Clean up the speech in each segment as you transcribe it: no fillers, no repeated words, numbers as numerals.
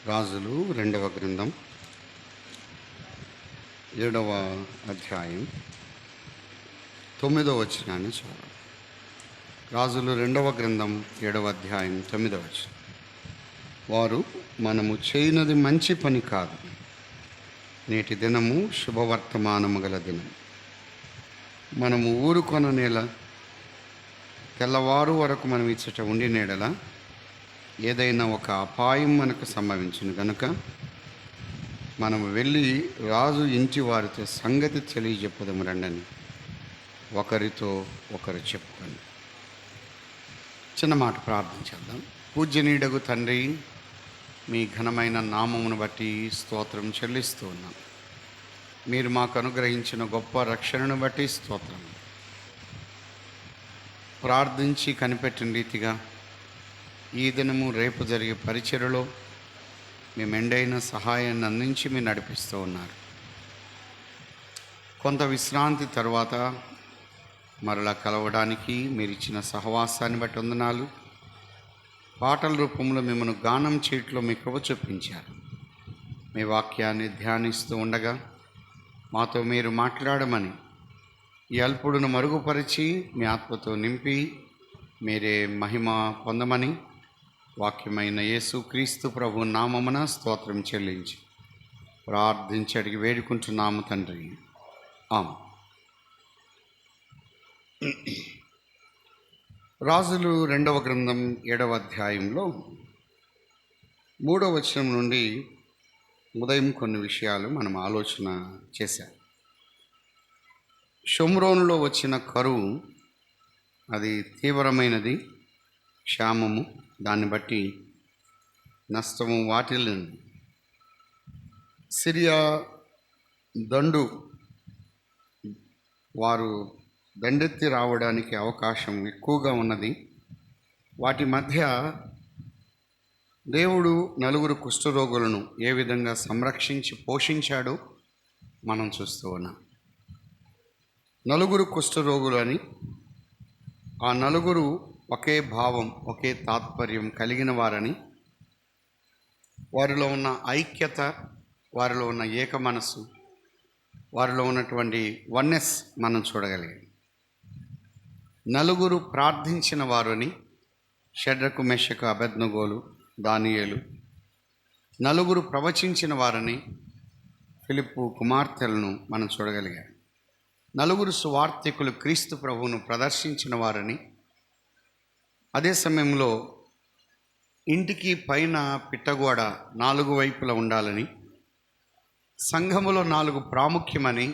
రాజులు 2వ గ్రంథం 7వ అధ్యాయం 9వ వచనాన్ని చూడాలి. రాజులు 2వ గ్రంథం 7వ అధ్యాయం 9వ వచనం. వారు మనము చేయనది మంచి పని కాదు, నేటి దినము శుభవర్తమానము గల దినం. మనము ఊరుకొన నేల తెల్లవారు వరకు మనం ఇచ్చట ఉండి నేడల ఏదైనా ఒక అపాయం మనకు సంభవించును కనుక మనము వెళ్ళి రాజు ఇంటి వారితో సంగతి తెలియజెప్పదము రండని ఒకరితో ఒకరు చెప్పుకొని చిన్న మాట ప్రార్థించేద్దాం. పూజ్యనీయుడగు తండ్రి, మీ ఘనమైన నామమును బట్టి స్తోత్రం చెల్లిస్తూ ఉన్నాం. మీరు మాకు అనుగ్రహించిన గొప్ప రక్షణను బట్టి స్తోత్రం. ప్రార్థించి కనిపెట్టిన రీతిగా ఈ దినము రేపు జరిగే పరిచర్యలో మీ మెండైన సహాయాన్ని అందించి మీరు నడిపిస్తూ ఉన్నారు. కొంత విశ్రాంతి తర్వాత మరలా కలవడానికి మీరు ఇచ్చిన సహవాసాన్ని బట్టి వందనాలు. పాటల రూపంలో మిమ్మల్ని గానం చేయట్లో మీ కృప చూపించారు. మీ వాక్యాన్ని ధ్యానిస్తూ ఉండగా మాతో మీరు మాట్లాడమని, ఈ అల్పుడును మరుగుపరిచి మీ ఆత్మతో నింపి మీరే మహిమ పొందమని వాక్యమైన యేసు క్రీస్తు ప్రభు నామమున స్తోత్రం చెల్లించి ప్రార్థించి అడిగి వేడుకుంటున్నాము తండ్రి, ఆమేన్. రాజులు 2వ గ్రంథం 7వ అధ్యాయంలో 3వ వచనం నుండి ఉదయం కొన్ని విషయాలు మనం ఆలోచన చేశాం. షోమ్రోనులో వచ్చిన కరువు అది తీవ్రమైనది, క్షామము, దాన్ని బట్టి నష్టము వాటిల్లింది. సిరియా దండు వారు దండెత్తి రావడానికి అవకాశం ఎక్కువగా ఉన్నది. వాటి మధ్య దేవుడు 4 కుష్ఠరోగులను ఏ విధంగా సంరక్షించి పోషించాడో మనం చూస్తూ ఉన్నాం. 4 కుష్ఠరోగులు అని, ఆ 4 ఒకే భావం, ఒకే తాత్పర్యం కలిగిన వారని, వారిలో ఉన్న ఐక్యత, వారిలో ఉన్న ఏక మనస్సు, వారిలో ఉన్నటువంటి వన్నెస్ మనం చూడగలిగాం. 4 ప్రార్థించిన వారని, షడ్రకు, మెషకు, అబేద్నెగోలు, దానియేలు. 4 ప్రవచించిన వారని, ఫిలిప్పు కుమార్తెలను మనం చూడగలిగాం. 4 సువార్తికులు క్రీస్తు ప్రభువును ప్రదర్శించిన వారని, అదే సమయంలో ఇంటికి పైన పిట్టగోడ 4 వైపులా ఉండాలని, సంఘములో 4 ప్రాముఖ్యమని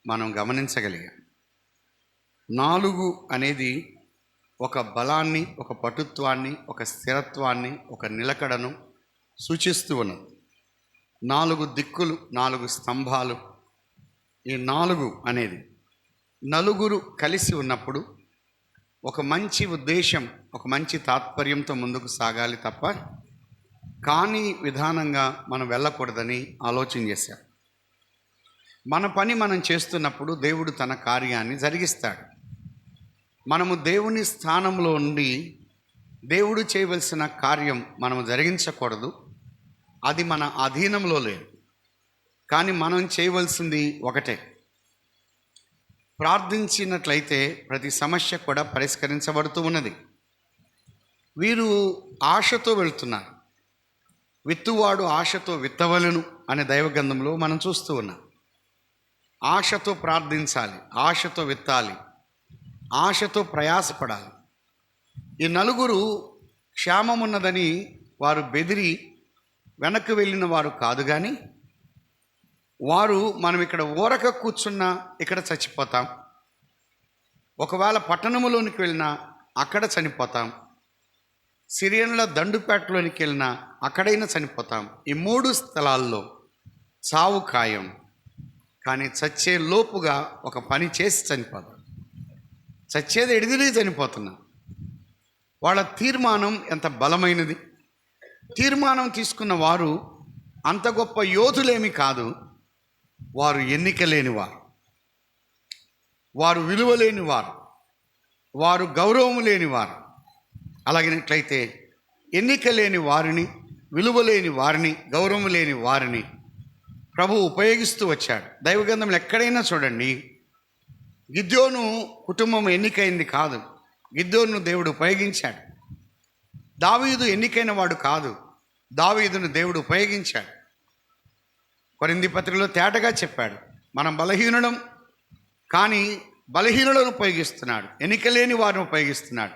మనం గమనించగలిగాం. 4 అనేది ఒక బలాన్ని, ఒక పటుత్వాన్ని, ఒక స్థిరత్వాన్ని, ఒక నిలకడను సూచిస్తూ ఉన్నది. 4 దిక్కులు, 4 స్తంభాలు. ఈ 4 అనేది 4 కలిసి ఉన్నప్పుడు ఒక మంచి ఉద్దేశం, ఒక మంచి తాత్పర్యంతో ముందుకు సాగాలి తప్ప కానీ విధానంగా మనం వెళ్ళకూడదని ఆలోచన చేశాం. మన పని మనం చేస్తున్నప్పుడు దేవుడు తన కార్యాన్ని జరిగిస్తాడు. మనము దేవుని స్థానంలో ఉండి దేవుడు చేయవలసిన కార్యం మనము జరిగించకూడదు. అది మన అధీనంలో లేదు. కానీ మనం చేయవలసింది ఒకటే, ప్రార్థించినట్లయితే ప్రతి సమస్య కూడా పరిష్కరించబడుతూ ఉన్నది. వీరు ఆశతో వెళ్తున్నారు. విత్తువాడు ఆశతో విత్తవలను అనే దైవగ్రంథంలో మనం చూస్తూ ఉన్నాం. ఆశతో ప్రార్థించాలి, ఆశతో విత్తాలి, ఆశతో ప్రయాసపడాలి. ఈ 4 క్షేమమున్నదని వారు బెదిరి వెనక్కి వెళ్ళిన వారు కాదు. కానీ వారు మనం ఇక్కడ ఊరక కూర్చున్నా ఇక్కడ చచ్చిపోతాం, ఒకవేళ పట్టణములోనికి వెళ్ళినా అక్కడ చనిపోతాం, సిరియన్ల దండుపేటలోనికి వెళ్ళినా అక్కడైనా చనిపోతాం. ఈ 3 స్థలాల్లో చావు ఖాయం. కానీ చచ్చే లోపుగా ఒక పని చేసి చనిపోతాం. చచ్చేది ఎడిదిరి చనిపోతున్నాం. వాళ్ళ తీర్మానం ఎంత బలమైనది! తీర్మానం తీసుకున్న వారు అంత గొప్ప యోధులేమి కాదు. వారు ఎన్నిక లేనివారు, వారు విలువ లేనివారు, వారు గౌరవం లేనివారు. అలాగినట్లయితే ఎన్నిక లేని వారిని, విలువ లేని వారిని, గౌరవం లేని వారిని ప్రభు ఉపయోగిస్తూ వచ్చాడు. దైవగ్రంథంలో ఎక్కడైనా చూడండి, గిద్యోను కుటుంబం ఎన్నికైంది కాదు, గిద్యోను దేవుడు ఉపయోగించాడు. దావీదు ఎన్నికైన వాడు కాదు, దావీదును దేవుడు ఉపయోగించాడు. కొరింథీ పత్రికలో తేటగా చెప్పాడు, మనం బలహీనులం, కానీ బలహీనులను ఉపయోగిస్తున్నాడు, ఎన్నిక లేని వారిని ఉపయోగిస్తున్నాడు.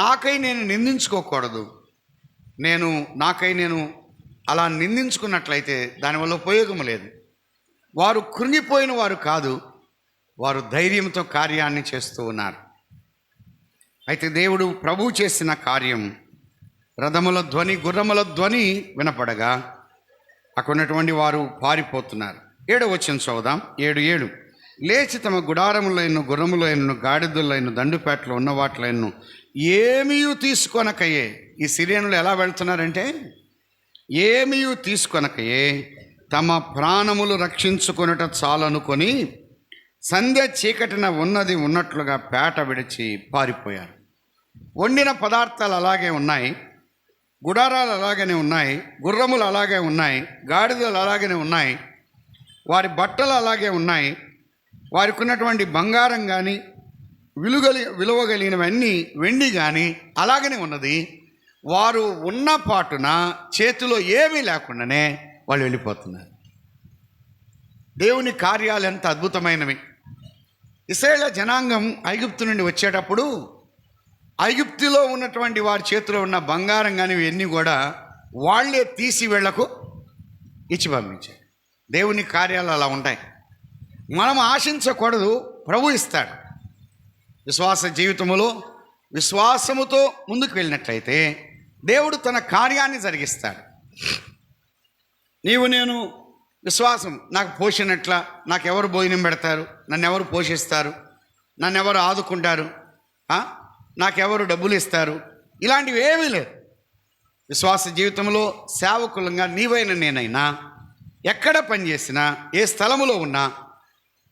నాకై నేను నిందించుకోకూడదు. నాకై నేను అలా నిందించుకున్నట్లయితే దానివల్ల ఉపయోగం లేదు. వారు కృంగిపోయిన వారు కాదు, వారు ధైర్యంతో కార్యాన్ని చేస్తూ ఉన్నారు. అయితే దేవుడు ప్రభువు చేసిన కార్యం, రథముల ధ్వని, గుర్రముల ధ్వని వినపడగా అక్కడ ఉన్నటువంటి వారు పారిపోతున్నారు. 7వ వచనం చదువుదాం. 7:7 లేచి తమ గుడారములైన, గుర్రములైన, గాడిదలైన, దండుపేటలో ఉన్న వాటిలైన ఏమీ తీసుకొనకయే. ఈ సిరియనులు ఎలా వెళ్తున్నారంటే, ఏమీ తీసుకొనకయే తమ ప్రాణములు రక్షించుకొనుట చాలనుకొని సంధ్య చీకటిన ఉన్నది ఉన్నట్లుగా పేట విడిచి పారిపోయారు. వండిన పదార్థాలు అలాగే ఉన్నాయి, గుడారాలు అలాగనే ఉన్నాయి, గుర్రములు అలాగే ఉన్నాయి, గాడిదలు అలాగనే ఉన్నాయి, వారి బట్టలు అలాగే ఉన్నాయి, వారికి ఉన్నటువంటి బంగారం కానీ విలువ కలిగినవన్నీ వెండి కానీ అలాగనే ఉన్నది. వారు ఉన్న పాటున చేతిలో ఏమీ లేకుండానే వాళ్ళు వెళ్ళిపోతున్నారు. దేవుని కార్యాలు ఎంత అద్భుతమైనవి. ఇశ్రాయేలు జనాంగం ఐగుప్తు నుండి వచ్చేటప్పుడు ఐగుప్తులో ఉన్నటువంటి వారి చేతిలో ఉన్న బంగారం కానీ ఇవన్నీ కూడా వాళ్ళే తీసి వీళ్లకు ఇచ్చి పంపించారు. దేవుని కార్యాలు అలా ఉంటాయి. మనం ఆశించకూడదు, ప్రభు ఇస్తాడు. విశ్వాస జీవితంలో విశ్వాసముతో ముందుకు వెళ్ళినట్లయితే దేవుడు తన కార్యాన్ని జరిగిస్తాడు. నేను విశ్వాసం, నాకు పోషినట్ల, నాకు ఎవరు భోజనం పెడతారు, నన్ను ఎవరు పోషిస్తారు, నన్ను ఎవరు ఆదుకుంటారు, నాకెవరు డబ్బులు ఇస్తారు, ఇలాంటివి ఏమీ లేదు. విశ్వాస జీవితంలో సేవకులంగా నీవైనా నేనైనా ఎక్కడ పనిచేసినా, ఏ స్థలములో ఉన్నా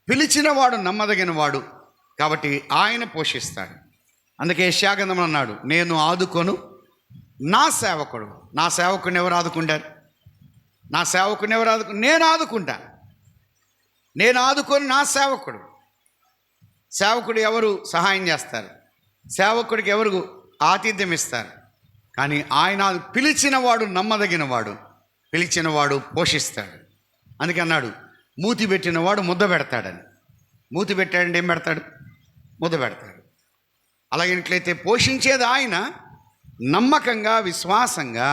పిలిచినవాడు నమ్మదగిన వాడు కాబట్టి ఆయన పోషిస్తాడు. అందుకే యెషయా అన్నాడు, నేను ఆదుకొను నా సేవకుడు. నా సేవకుని ఎవరు ఆదుకుంటారు? నా సేవకుని ఎవరు నేను ఆదుకుంటాను. నేను ఆదుకొని నా సేవకుడు. సేవకుడు ఎవరు సహాయం చేస్తారు? సేవకుడికి ఎవరు ఆతిథ్యం ఇస్తారు? కానీ ఆయన పిలిచినవాడు నమ్మదగినవాడు, పిలిచినవాడు పోషిస్తాడు. అందుకే అన్నాడు, మూతి పెట్టినవాడు ముద్ద పెడతాడని. మూతి పెట్టాడంటే ఏం పెడతాడు? ముద్ద పెడతాడు. అలాగేట్లయితే పోషించేది ఆయన. నమ్మకంగా, విశ్వాసంగా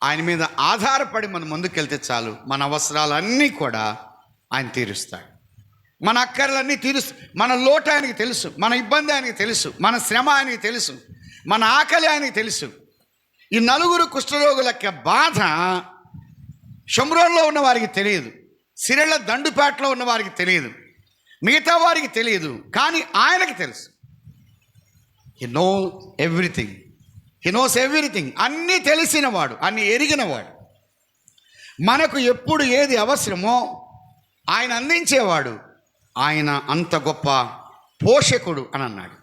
ఆయన మీద ఆధారపడి మనం ముందుకెళ్తే చాలు, మన అవసరాలన్నీ కూడా ఆయన తీరుస్తాడు. మన అక్కర్లన్నీ మన లోటు ఆయనకి తెలుసు, మన ఇబ్బంది ఆయనకి తెలుసు, మన శ్రమ ఆయనకి తెలుసు, మన ఆకలి ఆయనకి తెలుసు. ఈ 4 కుష్ఠరోగుల యొక్క బాధ షమ్రోన్లో ఉన్న వారికి తెలియదు, సిరియల దండుపేటలో ఉన్న వారికి తెలియదు, మిగతా వారికి తెలియదు, కానీ ఆయనకి తెలుసు. He knows everything. అన్నీ తెలిసినవాడు, అన్నీ ఎరిగినవాడు. మనకు ఎప్పుడు ఏది అవసరమో ఆయన అందించేవాడు. ఆయన అంత గొప్ప పోషకుడు అని అన్నాడు.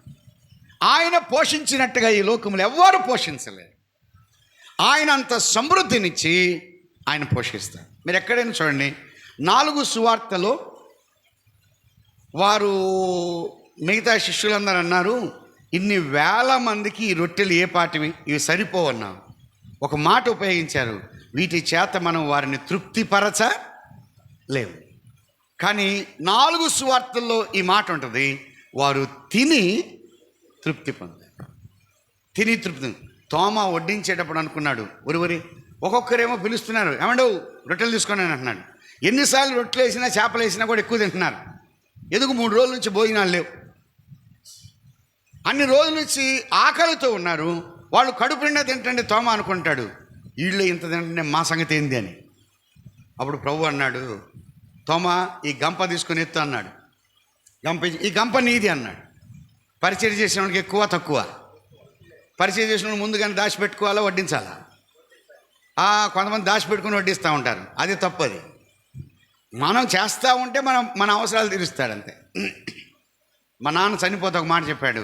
ఆయన పోషించినట్టుగా ఈ లోకంలో ఎవ్వరు పోషించలేరు. ఆయన అంత సమృద్ధినిచ్చి ఆయన పోషిస్తారు. మీరు ఎక్కడైనా చూడండి, 4 సువార్తలో వారు మిగతా శిష్యులందరూ అన్నారు, ఇన్ని వేల మందికి ఈ రొట్టెలు ఏ పాటివి, ఇవి సరిపోవన్నా. ఒక మాట ఉపయోగించారు, వీటి చేత మనం వారిని తృప్తిపరచలేము. కానీ 4 సువార్తల్లో ఈ మాట ఉంటుంది, వారు తిని తృప్తి పొందారు. తిని తృప్తి. తోమా వడ్డించేటప్పుడు అనుకున్నాడు, ఒరివరి ఒక్కొక్కరేమో పిలుస్తున్నారు, ఏమండో రొట్టెలు తీసుకొని అంటున్నాడు. ఎన్నిసార్లు రొట్టెలు వేసినా చేపలు వేసినా కూడా ఎక్కువ తింటున్నారు. ఎందుకు 3 రోజుల నుంచి భోజనాలు లేవు, అన్ని రోజుల నుంచి ఆకలితో ఉన్నారు. వాళ్ళు కడుపు నిండా తింటండి తోమ అనుకుంటాడు, వీళ్ళు ఇంత తింటే మా సంగతి ఏంది అని. అప్పుడు ప్రభు అన్నాడు, తోమ ఈ గంప తీసుకుని ఎత్తు అన్నాడు. ఈ గంప నీది అన్నాడు. పరిచయం చేసిన వాడికి ఎక్కువ తక్కువ? పరిచయం చేసిన వాడు ముందుగానే దాచిపెట్టుకోవాలా, వడ్డించాలా? కొంతమంది దాచిపెట్టుకుని వడ్డిస్తూ ఉంటారు, అది తప్పది. మనం చేస్తూ ఉంటే మన అవసరాలు తీరుస్తాడంతే. మా నాన్న చనిపోతే ఒక మాట చెప్పాడు,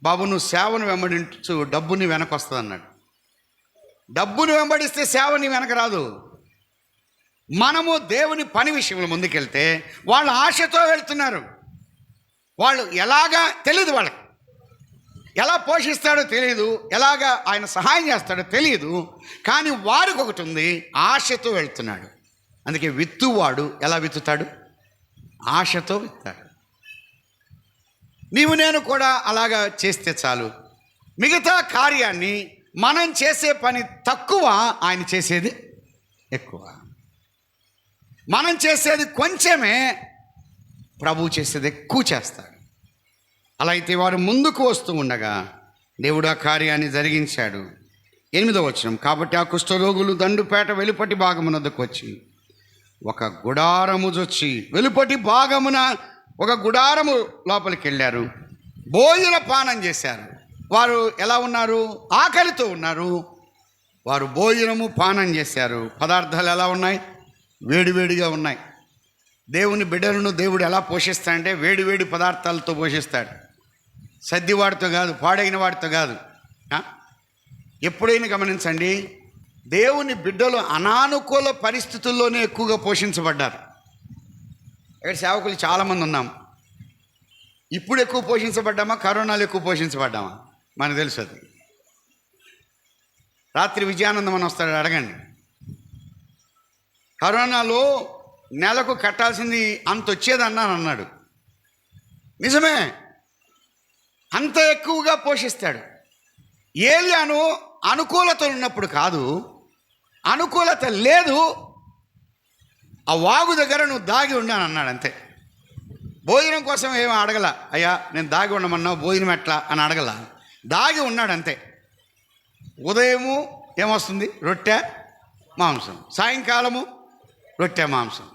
బాబు నువ్వు సేవను వెంబడించు, డబ్బు నీ వెనక వస్తుంది అన్నాడు. డబ్బును వెంబడిస్తే సేవ నీ వెనక రాదు. మనము దేవుని పని విషయంలో ముందుకెళ్తే వాళ్ళు ఆశతో వెళ్తున్నారు. వాళ్ళు ఎలాగా తెలియదు, వాళ్ళకి ఎలా పోషిస్తాడో తెలియదు, ఎలాగా ఆయన సహాయం చేస్తాడో తెలియదు. కానీ వారికి ఒకటి ఉంది, ఆశతో వెళ్తున్నాడు. అందుకే విత్తువాడు ఎలా విత్తుతాడు? ఆశతో విత్తాడు. నీవు నేను కూడా అలాగా చేస్తే చాలు. మిగతా కార్యాన్ని మనం చేసే పని తక్కువ, ఆయన చేసేది ఎక్కువ. మనం చేసేది కొంచెమే, ప్రభువు చేసేది ఎక్కువ చేస్తాడు. అలా అయితే వారు ముందుకు వస్తూ ఉండగా దేవుడు ఆ కార్యాన్ని జరిగించాడు. 8వ వచనం, కాబట్టి ఆ కుష్ఠరోగులు దండుపేట వెలుపటి భాగమునకు వచ్చి ఒక గుడారము జొచ్చి, వెలుపటి భాగమున ఒక గుడారము లోపలికి వెళ్ళారు. భోజన పానం చేశారు. వారు ఎలా ఉన్నారు? ఆకలితో ఉన్నారు. వారు భోజనము పానం చేశారు. పదార్థాలు ఎలా ఉన్నాయి? వేడివేడిగా ఉన్నాయి. దేవుని బిడ్డలను దేవుడు ఎలా పోషిస్తాడంటే వేడివేడి పదార్థాలతో పోషిస్తాడు. సద్దివాడితో కాదు, పాడైన వాడితో కాదు. ఎప్పుడైనా గమనించండి, దేవుని బిడ్డలు అనానుకూల పరిస్థితుల్లోనే ఎక్కువగా పోషించబడ్డారు. ఇక్కడ సేవకులు చాలామంది ఉన్నాం. ఇప్పుడు ఎక్కువ పోషించబడ్డామా, కరోనాలో ఎక్కువ పోషించబడ్డామా? మనకు తెలుసు అది. రాత్రి విజయానందం అని వస్తాడు, అడగండి. కరోనాలో నెలకు కట్టాల్సింది అంత వచ్చేదన్నాను అన్నాడు. నిజమే, అంత ఎక్కువగా పోషిస్తాడు. ఏలియాను అనుకూలత ఉన్నప్పుడు కాదు, అనుకూలత లేదు, ఆ వాగు దగ్గర నువ్వు దాగి ఉన్నాను అన్నాడు అంతే. భోజనం కోసం ఏమీ అడగల. అయ్యా నేను దాగి ఉండమన్నావు, భోజనం ఎట్లా అని అడగల. దాగి ఉన్నాడు అంతే. ఉదయము ఏమొస్తుంది? రొట్టె మాంసం. సాయంకాలము రొట్టె మాంసం.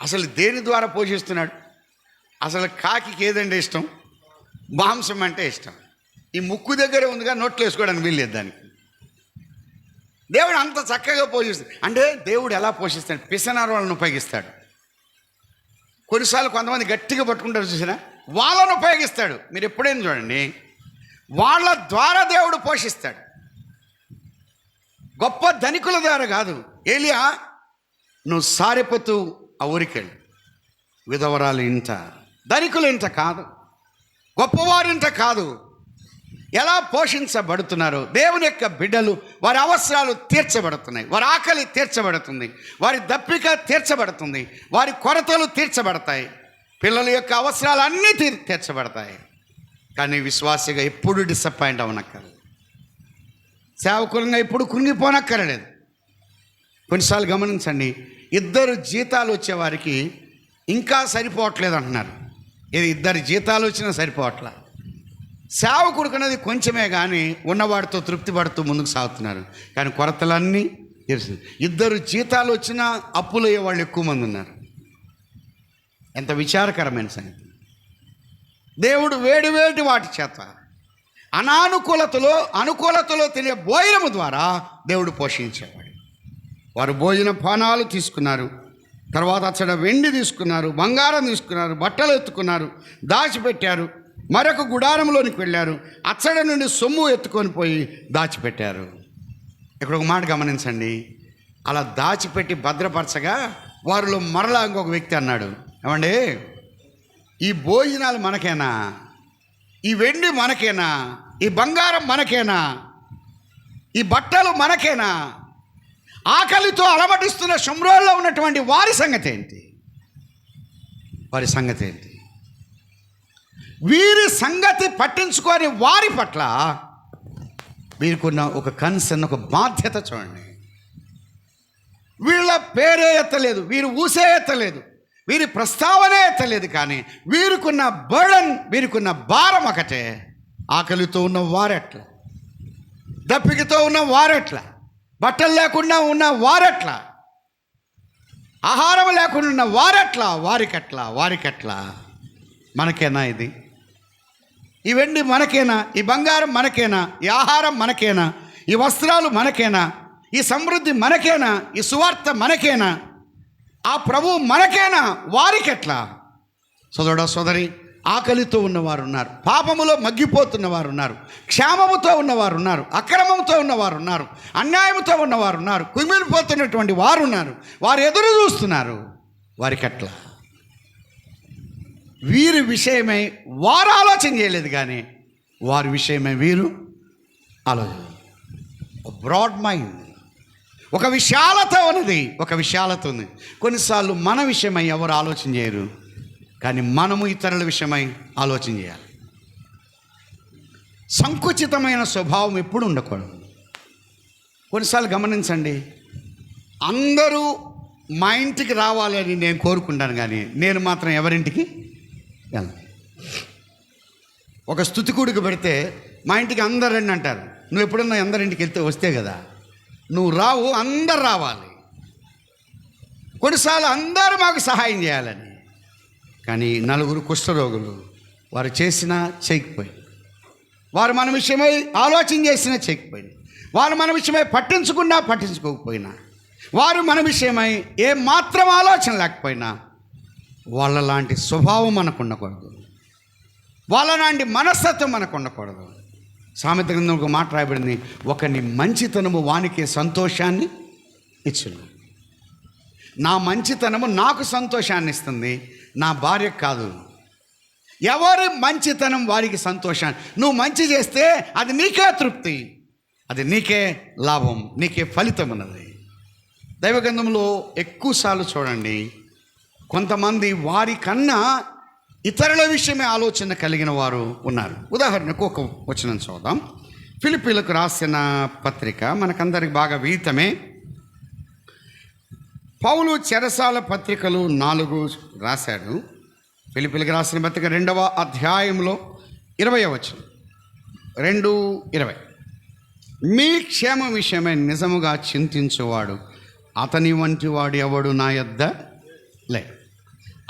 అసలు దేని ద్వారా పోషిస్తున్నాడు? అసలు కాకి ఏదండి ఇష్టం? మాంసం అంటే ఇష్టం. ఈ ముక్కు దగ్గరే ఉందిగా, నోట్లో వేసుకోవడానికి వీల్లేదు దానికి. దేవుడు అంత చక్కగా పోషిస్తాడు. అంటే దేవుడు ఎలా పోషిస్తాడు? పిసనారు వాళ్ళని ఉపయోగిస్తాడు. కొన్నిసార్లు కొంతమంది గట్టిగా పట్టుకుంటారు చూసినా, వాళ్ళను ఉపయోగిస్తాడు. మీరు ఎప్పుడైనా చూడండి, వాళ్ళ ద్వారా దేవుడు పోషిస్తాడు. గొప్ప ధనికుల ద్వారా కాదు. ఏలియా, నువ్వు సారెపోతూ ఆ ఊరికెళ్ళు, విధవరాలు ఇంట, ధనికులు ఇంట కాదు, గొప్పవారింట కాదు. ఎలా పోషించబడుతున్నారో దేవుని యొక్క బిడ్డలు, వారి అవసరాలు తీర్చబడుతున్నాయి, వారి ఆకలి తీర్చబడుతుంది, వారి దప్పిక తీర్చబడుతుంది, వారి కొరతలు తీర్చబడతాయి, పిల్లల యొక్క అవసరాలు అన్నీ తీర్చబడతాయి. కానీ విశ్వాసిగా ఎప్పుడు డిసప్పాయింట్ అవ్వనక్కర్లేదు, సేవకులంగా ఎప్పుడు కృంగిపోనక్కర్లేదు. కొన్నిసార్లు గమనించండి, 2 జీతాలు వచ్చేవారికి ఇంకా సరిపోవట్లేదు అంటున్నారు. ఇది 2 జీతాలు వచ్చినా సరిపోవట్లేదు. సేవకుడుకున్నది కొంచెమే కానీ ఉన్నవాడితో తృప్తి పడుతూ ముందుకు సాగుతున్నారు. కానీ కొరతలన్నీ తెలుసు. 2 జీతాలు వచ్చినా అప్పులు అయ్యే వాళ్ళు ఎక్కువ మంది ఉన్నారు. ఎంత విచారకరమైన సంగతి. దేవుడు వేడి వాటి చేత అనుకూలతలో తినే భోజనము ద్వారా దేవుడు పోషించేవాడు. వారు భోజన పానాలు తీసుకున్నారు. తర్వాత అచ్చడ వెండి తీసుకున్నారు, బంగారం తీసుకున్నారు, బట్టలు ఎత్తుకున్నారు, దాచిపెట్టారు. మరొక గుడారంలోనికి వెళ్ళారు. అచ్చడ నుండి సొమ్ము ఎత్తుకొని పోయి దాచిపెట్టారు. ఇక్కడ ఒక మాట గమనించండి. అలా దాచిపెట్టి భద్రపరచగా వారిలో మరలా ఇంకొక వ్యక్తి అన్నాడు, ఏమండి, ఈ భోజనాలు మనకేనా? ఈ వెండి మనకేనా? ఈ బంగారం మనకేనా? ఈ బట్టలు మనకేనా? ఆకలితో అలమటిస్తున్న షమ్రోన్లో ఉన్నటువంటి వారి సంగతి ఏంటి? వీరి సంగతి పట్టించుకొని వారి పట్ల వీరికున్న ఒక కన్సర్న్, ఒక బాధ్యత చూడండి. వీళ్ళ పేరే ఎత్తలేదు, వీరు ఊసే ఎత్తలేదు, వీరి ప్రస్తావనే ఎత్తలేదు. కానీ వీరికున్న బర్డన్, వీరికున్న భారం ఒకటే. ఆకలితో ఉన్న వారెట్లా, దప్పికతో ఉన్న వారెట్లా, బట్టలు లేకుండా ఉన్న వారెట్లా, ఆహారం లేకుండా ఉన్న వారెట్లా, వారికెట్లా. మనకేనా ఇది? ఈ వెండి మనకేనా? ఈ బంగారం మనకేనా? ఈ ఆహారం మనకేనా? ఈ వస్త్రాలు మనకేనా? ఈ సమృద్ధి మనకేనా? ఈ సువార్త మనకేనా? ఆ ప్రభువు మనకేనా? వారికెట్లా? సోదరుడా, సోదరి, ఆకలితో ఉన్నవారు ఉన్నారు, పాపములో మగ్గిపోతున్న వారు ఉన్నారు, క్షేమముతో ఉన్నవారు ఉన్నారు, అక్రమంతో ఉన్నవారు ఉన్నారు, అన్యాయంతో ఉన్నవారు ఉన్నారు, కుమిలిపోతున్నటువంటి వారు ఉన్నారు. వారు ఎదురు చూస్తున్నారు. వారికి అట్లా వీరి విషయమై వారు ఆలోచన చేయలేదు, కానీ వారి విషయమై వీరు ఆలోచన. బ్రాడ్ మైండ్, ఒక విశాలత ఉన్నది, ఒక విశాలత ఉంది. కొన్నిసార్లు మన విషయమై ఎవరు ఆలోచన చేయరు, కానీ మనము ఇతరుల విషయమై ఆలోచన చేయాలి. సంకుచితమైన స్వభావం ఎప్పుడు ఉండకూడదు. కొన్నిసార్లు గమనించండి, అందరూ మా ఇంటికి రావాలని నేను కోరుకుంటాను, కానీ నేను మాత్రం ఎవరింటికి వెళ్ళను. ఒక స్తుతికుడికి పెడితే మా ఇంటికి అందరు రండి అంటారు. నువ్వు ఎప్పుడన్నా అందరింటికి వస్తే కదా, నువ్వు రావు, అందరు రావాలి. కొన్నిసార్లు అందరూ మాకు సహాయం చేయాలని, కానీ నలుగురు కుష్ఠరోగులు వారు చేసినా చేయకపోయింది, వారు మన విషయమై ఆలోచన చేసినా చేయకపోయింది, వారు మన విషయమై పట్టించుకున్నా పట్టించుకోకపోయినా, వారు మన విషయమై ఏమాత్రం ఆలోచన లేకపోయినా, వాళ్ళ లాంటి స్వభావం మనకు ఉండకూడదు, వాళ్ళ లాంటి మనస్తత్వం మనకు ఉండకూడదు. సామెత గ్రంథంలో ఒక మాట రాయబడింది, ఒకని మంచితనము వానికి సంతోషాన్ని ఇచ్చును. నా మంచితనము నాకు సంతోషాన్ని ఇస్తుంది, నా భార్యకు కాదు. ఎవరి మంచితనం వారికి సంతోషాన్ని. నువ్వు మంచి చేస్తే అది నీకే తృప్తి, అది నీకే లాభం, నీకే ఫలితం ఉన్నది. దైవగ్రంథంలో ఎక్కువసార్లు చూడండి, కొంతమంది వారి కన్నా ఇతరుల విషయమే ఆలోచన కలిగిన వారు ఉన్నారు. ఉదాహరణకు ఒక వచనం చూద్దాం. ఫిలిప్పీలకు రాసిన పత్రిక మనకందరికి బాగా విదితమే. పౌలు చెరసాల పత్రికలు 4 రాశాడు. ఫిలిప్పీలకు రాసిన పత్రిక 2వ అధ్యాయంలో 20వ వచనం, 2:20. మీ క్షేమ విషయమై నిజముగా చింతించువాడు అతని వంటి వాడు ఎవడు నా యొద్ద లే.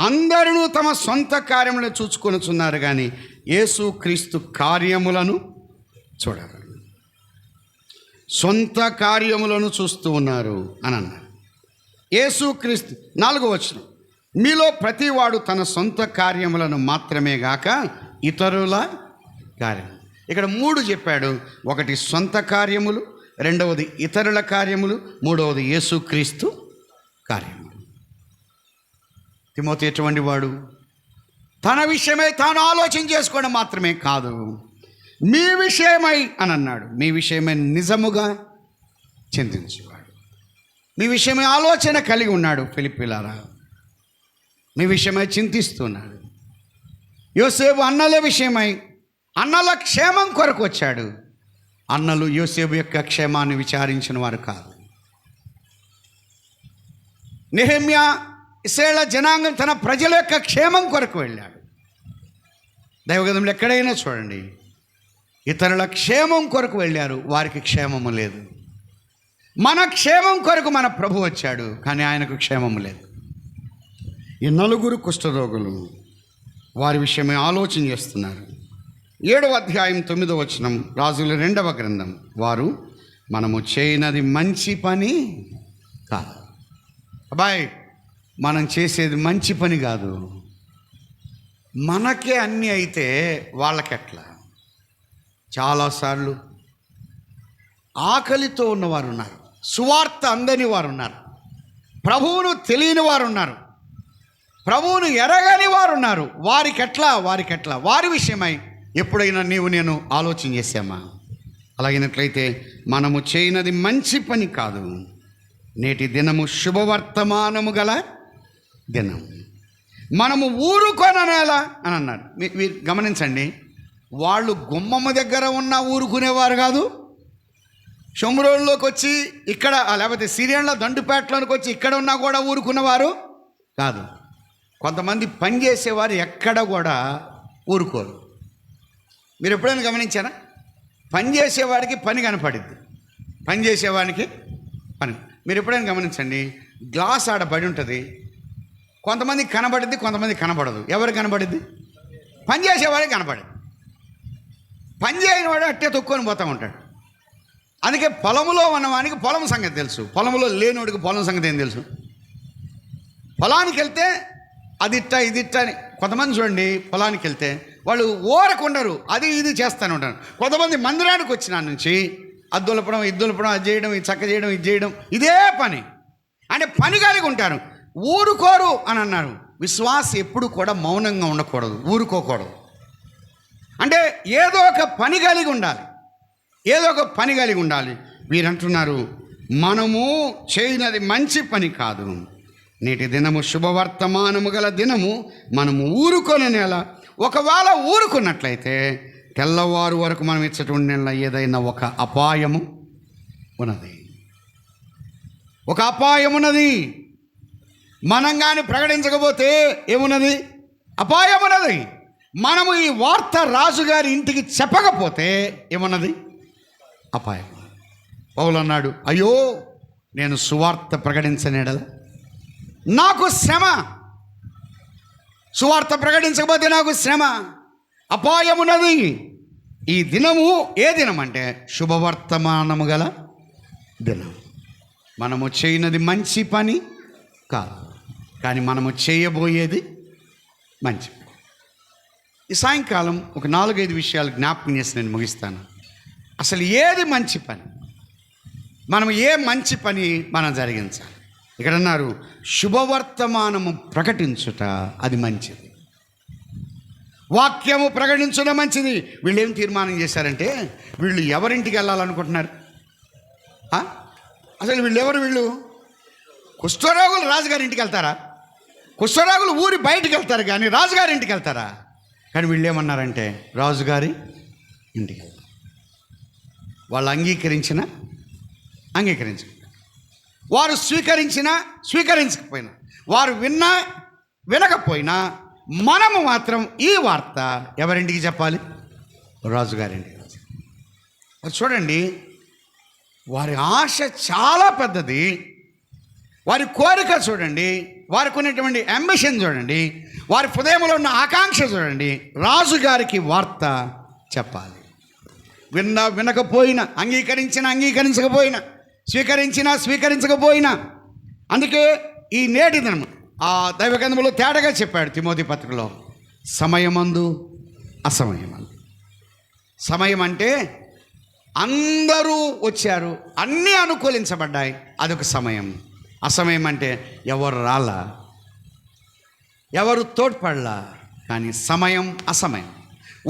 అందరూ తమ సొంత కార్యములను చూచుకొనుచున్నారు, కానీ యేసుక్రీస్తు కార్యములను చూడరు. సొంత కార్యములను చూస్తూ ఉన్నారు అని అన్నారు. యేసుక్రీస్తు 4వ వచనం, మీలో ప్రతివాడు తన సొంత కార్యములను మాత్రమే గాక ఇతరుల కార్యం. ఇక్కడ 3 చెప్పాడు. ఒకటి సొంత కార్యములు, 2వది ఇతరుల కార్యములు, 3వది యేసుక్రీస్తు కార్యములు. తిమోతి ఎటువంటి వాడు? తన విషయమై తాను ఆలోచన చేసుకోవడం మాత్రమే కాదు, మీ విషయమై అని అన్నాడు. మీ విషయమై నిజముగా చింతించేవాడు, మీ విషయమై ఆలోచన కలిగి ఉన్నాడు. ఫిలిప్పీలారా, మీ విషయమై చింతిస్తున్నాడు. యోసేపు అన్నల విషయమై, అన్నల క్షేమం కొరకు వచ్చాడు. అన్నలు యోసేపు యొక్క క్షేమాన్ని విచారించిన వారు కాదు. నెహెమ్యా ఇశ్రాయేలు జనాంగం తన ప్రజల యొక్క క్షేమం కొరకు వెళ్ళాడు. దైవగ్రంథంలో ఎక్కడైనా చూడండి, ఇతరుల క్షేమం కొరకు వెళ్ళారు, వారికి క్షేమము లేదు. మన క్షేమం కొరకు మన ప్రభు వచ్చాడు, కానీ ఆయనకు క్షేమము లేదు. ఈ 4 కుష్ఠరోగులు వారి విషయమే ఆలోచన చేస్తున్నారు. 7వ అధ్యాయం 9వ వచనం, రాజుల 2వ గ్రంథం, వారు మనము చేయనది మంచి పని కాదు. అబ్బాయి, మనం చేసేది మంచి పని కాదు. మనకే అన్నీ అయితే వాళ్ళకెట్లా? చాలాసార్లు ఆకలితో ఉన్నవారు ఉన్నారు, సువార్త అందని వారు ఉన్నారు, ప్రభువును తెలియని వారు ఉన్నారు, ప్రభువును ఎరగని వారు ఉన్నారు. వారికెట్లా వారి విషయమై ఎప్పుడైనా నీవు నేను ఆలోచన చేశామా? అలాగినట్లయితే మనము చేయనది మంచి పని కాదు. నేటి దినము శుభవర్తమానము గల దినం, మనము ఊరుకొననేలా అని అన్నాడు. మీరు గమనించండి, వాళ్ళు గుమ్మమ్మ దగ్గర ఉన్న ఊరుకునేవారు కాదు, షొమ్రోన్లోకి వచ్చి ఇక్కడ, లేకపోతే సిరియన్ల దండుపేటలోకి వచ్చి ఇక్కడ ఉన్నా కూడా ఊరుకునేవారు కాదు. కొంతమంది పని చేసేవారు ఎక్కడ కూడా ఊరుకోరు. మీరు ఎప్పుడైనా గమనించారా? పని చేసేవాడికి పని కనపడిద్ది, పని చేసేవాడికి పని. మీరు ఎప్పుడైనా గమనించండి, గ్లాస్ ఆడ పడి ఉంటుంది, కొంతమంది కనబడిద్ది, కొంతమంది కనబడదు. ఎవరు కనబడిద్ది? పని చేసేవాడికి కనపడదు. పని చేయని వాడు అట్టే తొక్కుని పోతూ ఉంటాడు. అందుకే పొలంలో ఉన్నవానికి పొలం సంగతి తెలుసు, పొలంలో లేనివాడికి పొలం సంగతి ఏం తెలుసు? పొలానికి వెళ్తే అది ఇట్టా ఇది ఇట్టా అని. కొంతమంది చూడండి పొలానికి వెళ్తే వాళ్ళు ఊరకుండరు, అది ఇది చేస్తూనే ఉంటారు. కొంతమంది మందిరానికి వచ్చిన నుంచి అది దులపడం ఇది దులపడం, అది చేయడం, ఇది చక్క చేయడం, ఇది చేయడం, ఇదే పని. అంటే పని కలిగి ఉంటారు, ఊరుకోరు అని అన్నారు. విశ్వాసం ఎప్పుడు కూడా మౌనంగా ఉండకూడదు, ఊరుకోకూడదు. అంటే ఏదో ఒక పని కలిగి ఉండాలి, ఏదో ఒక పని కలిగి ఉండాలి. వీరంటున్నారు మనము చేయనది మంచి పని కాదు. నేటి దినము శుభవర్తమానము గల దినము, మనము ఊరుకొని నెల. ఒకవేళ ఊరుకున్నట్లయితే తెల్లవారు వరకు మనం ఇచ్చటువంటి నెల ఏదైనా ఒక అపాయము ఉన్నది, ఒక అపాయం ఉన్నది. మనం కానీ ప్రకటించకపోతే ఏమున్నది? అపాయం ఉన్నది. మనము ఈ వార్త రాజుగారి ఇంటికి చెప్పకపోతే ఏమున్నది? అపాయం. పౌలు అన్నాడు, అయ్యో నేను సువార్త ప్రకటించనేడల నాకు శ్రమ, సువార్త ప్రకటించకపోతే నాకు శ్రమ, అపాయమున్నది. ఈ దినము ఏ దినం అంటే శుభవర్తమానము గల దినం. మనము చేయనది మంచి పని కాదు, కానీ మనము చేయబోయేది మంచి పని. ఈ సాయంకాలం ఒక 4-5 విషయాలు జ్ఞాపకం చేసి నేను ముగిస్తాను. అసలు ఏది మంచి పని, మనం ఏ మంచి పని మనం జరిగించాలి. ఇక్కడ అన్నారు శుభవర్తమానము ప్రకటించుట అది మంచిది, వాక్యము ప్రకటించడం మంచిది. వీళ్ళు ఏం తీర్మానం చేశారంటే వీళ్ళు ఎవరింటికి వెళ్ళాలనుకుంటున్నారు? అసలు వీళ్ళు ఎవరు? వీళ్ళు కుష్ఠరోగులు రాజుగారి ఇంటికి వెళ్తారా? కుష్ఠరోగులు ఊరి బయటికి వెళ్తారు కానీ రాజుగారి ఇంటికి వెళ్తారా? కానీ వీళ్ళు ఏమన్నారంటే రాజుగారి ఇంటికి వెళ్తారు. వాళ్ళు అంగీకరించిన వారు స్వీకరించకపోయినా, వారు వినకపోయినా మనము మాత్రం ఈ వార్త ఎవరింటికి చెప్పాలి? రాజుగారింటికి. చూడండి, వారి ఆశ చాలా పెద్దది, వారి కోరిక చూడండి, వారికి ఉన్నటువంటి అంబిషన్ చూడండి, వారి హృదయంలో ఉన్న ఆకాంక్ష చూడండి. రాజుగారికి వార్త చెప్పాలి. వినకపోయినా, అంగీకరించకపోయినా, స్వీకరించకపోయినా. అందుకే ఈ నేటి దినం ఆ దైవ గ్రంథంలో తేటగా చెప్పాడు తిమోతి పత్రికలో, సమయమందు అసమయమందు. సమయం అంటే అందరూ వచ్చారు, అన్నీ అనుకూలించబడ్డాయి, అదొక సమయం. అసమయం అంటే ఎవరు రాలా, ఎవరు తోడ్పడలా. కానీ సమయం అసమయం.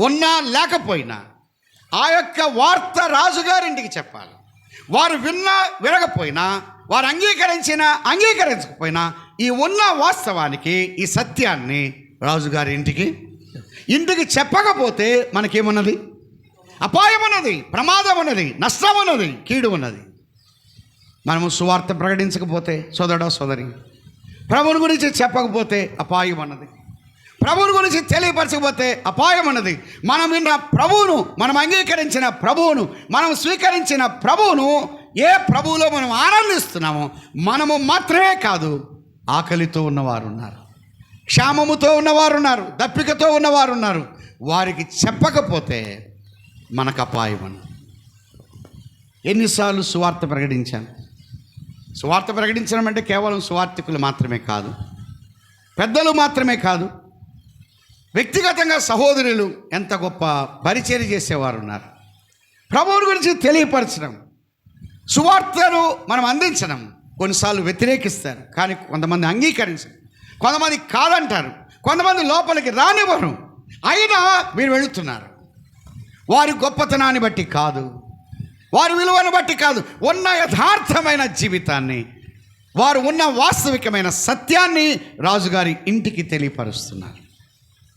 ఉన్నా లేకపోయినా ఆ యొక్క వార్త రాజుగారింటికి చెప్పాలి. వారు వినకపోయినా, వారు అంగీకరించకపోయినా ఈ ఉన్న వాస్తవానికి, ఈ సత్యాన్ని రాజుగారి ఇంటికి చెప్పకపోతే మనకేమున్నది? అపాయం ఉన్నది, ప్రమాదం ఉన్నది, నష్టం ఉన్నది, కీడు ఉన్నది. మనము సువార్త ప్రకటించకపోతే సోదరుడా సోదరి, ప్రభువుని గురించి చెప్పకపోతే అపాయం అన్నది, ప్రభువుని గురించి తెలియపరచకపోతే అపాయం అన్నది. మనం విన్న ప్రభువును, మనం అంగీకరించిన ప్రభువును, మనం స్వీకరించిన ప్రభువును, ఏ ప్రభువులో మనం ఆనందిస్తున్నామో మనము మాత్రమే కాదు, ఆకలితో ఉన్నవారు ఉన్నారు, క్షామముతో ఉన్నవారు ఉన్నారు, దప్పికతో ఉన్నవారు ఉన్నారు. వారికి చెప్పకపోతే మనకు అపాయం అన్నది. ఎన్నిసార్లు సువార్త ప్రకటించాను? సువార్త ప్రకటించడం అంటే కేవలం సువార్తికులు మాత్రమే కాదు, పెద్దలు మాత్రమే కాదు, వ్యక్తిగతంగా సహోదరులు ఎంత గొప్ప పరిచర్య చేసేవారు ఉన్నారు. ప్రభువుని గురించి తెలియపరచడం, సువార్తను మనం అందించడం. కొన్నిసార్లు వ్యతిరేకిస్తారు, కానీ కొంతమంది అంగీకరించరు, కొంతమంది కాదంటారు, కొంతమంది లోపలికి రానివ్వరు. అయినా మీరు వెళుతున్నారు. వారి గొప్పతనాన్ని బట్టి కాదు, వారి విలువను బట్టి కాదు, ఉన్న యథార్థమైన జీవితాన్ని, వారు ఉన్న వాస్తవికమైన సత్యాన్ని రాజుగారి ఇంటికి తెలియపరుస్తున్నారు.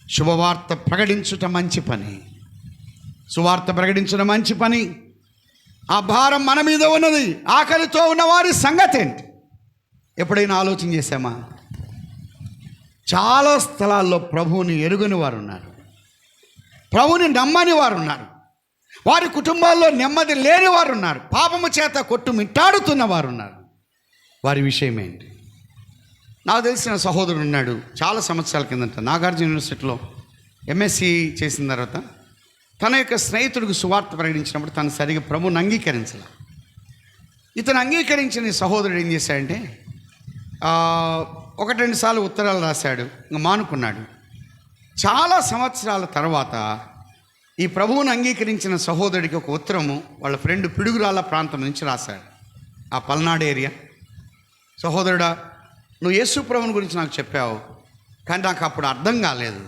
శుభవార్త ప్రకటించుట మంచి పని, సువార్త ప్రకటించడం మంచి పని. ఆ భారం మన మీద ఉన్నది. ఆకలితో ఉన్న వారి సంగతి ఏంటి? ఎప్పుడైనా ఆలోచన చేశామా? చాలా స్థలాల్లో ప్రభువుని ఎరుగని వారు ఉన్నారు, ప్రభువుని నమ్మని వారు ఉన్నారు, వారి కుటుంబాల్లో నెమ్మది లేని వారు ఉన్నారు, పాపము చేత కొట్టుమిట్టాడుతున్న వారు ఉన్నారు. వారి విషయం ఏంటి? నాకు తెలిసిన సహోదరుడు ఉన్నాడు, చాలా సంవత్సరాల కిందట నాగార్జున యూనివర్సిటీలో ఎంఎస్సి చేసిన తర్వాత తన యొక్క స్నేహితుడికి సువార్త ప్రకటించినప్పుడు తను సరిగా ప్రభువుని అంగీకరించాల. ఇతను అంగీకరించిన సహోదరుడు ఏం చేశాడంటే ఒకటి రెండు సార్లు ఉత్తరాలు రాశాడు, ఇంకా మానుకున్నాడు. చాలా సంవత్సరాల తర్వాత ఈ ప్రభువును అంగీకరించిన సహోదరుడికి ఒక ఉత్తరము వాళ్ళ ఫ్రెండ్ పిడుగురాళ్ళ ప్రాంతం నుంచి రాశాడు. ఆ పల్నాడు ఏరియా. సహోదరుడా, నువ్వు యేసు ప్రభువుని గురించి నాకు చెప్పావు, కానీ నాకు అప్పుడు అర్థం కాలేదు.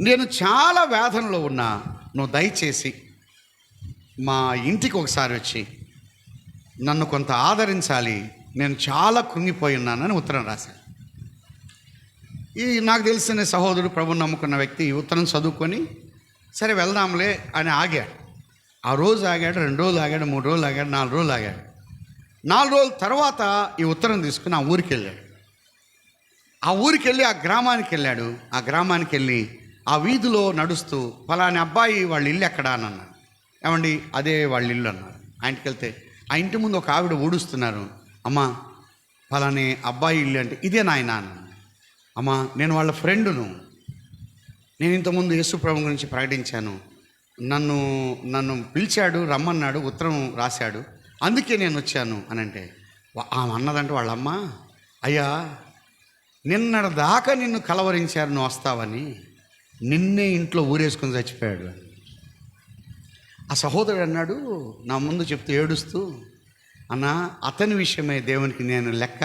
నేను చాలా వేదనలో ఉన్నా. నువ్వు దయచేసి మా ఇంటికి ఒకసారి వచ్చి నన్ను కొంత ఆదరించాలి, నేను చాలా కృంగిపోయి ఉన్నానని ఉత్తరం రాశాను. ఈ నాకు తెలిసిన సహోదరుడు, ప్రభువుని నమ్ముకున్న వ్యక్తి ఈ ఉత్తరం చదువుకొని సరే వెళ్దాంలే అని ఆగాడు. ఆ రోజు ఆగాడు, 2 రోజులు ఆగాడు, 3 రోజులు ఆగాడు, 4 రోజులు ఆగాడు. 4 రోజుల తర్వాత ఈ ఉత్తరం తీసుకుని ఆ ఊరికి వెళ్ళాడు. ఆ ఊరికి వెళ్ళి ఆ గ్రామానికి వెళ్ళాడు. ఆ గ్రామానికి వెళ్ళి ఆ వీధిలో నడుస్తూ ఫలాని అబ్బాయి వాళ్ళ ఇల్లు ఎక్కడా అని అన్నాడు. ఏమండి, అదే వాళ్ళ ఇల్లు అన్నారు. ఆయనకి వెళ్తే ఆ ఇంటి ముందు ఒక ఆవిడ ఊడుస్తున్నారు. అమ్మా, ఫలాని అబ్బాయి ఇల్లు అంటే ఇదే నాయన అన్నాను. అమ్మా, నేను వాళ్ళ ఫ్రెండును, నేను ఇంతకుముందు యేసు ప్రభు గురించి ప్రకటించాను, నన్ను పిలిచాడు, రమ్మన్నాడు, ఉత్తరం రాశాడు, అందుకే నేను వచ్చాను అని అంటే ఆమె అన్నదంటే వాళ్ళమ్మ, అయ్యా నిన్నటి దాకా నిన్ను కలవరించారు, నువ్వు వస్తావని, నిన్నే ఇంట్లో ఊరేసుకొని చచ్చిపోయాడు. ఆ సహోదరుడు అన్నాడు, నా ముందు చెప్తూ ఏడుస్తూ, అన్న అతని విషయమై దేవునికి నేను లెక్క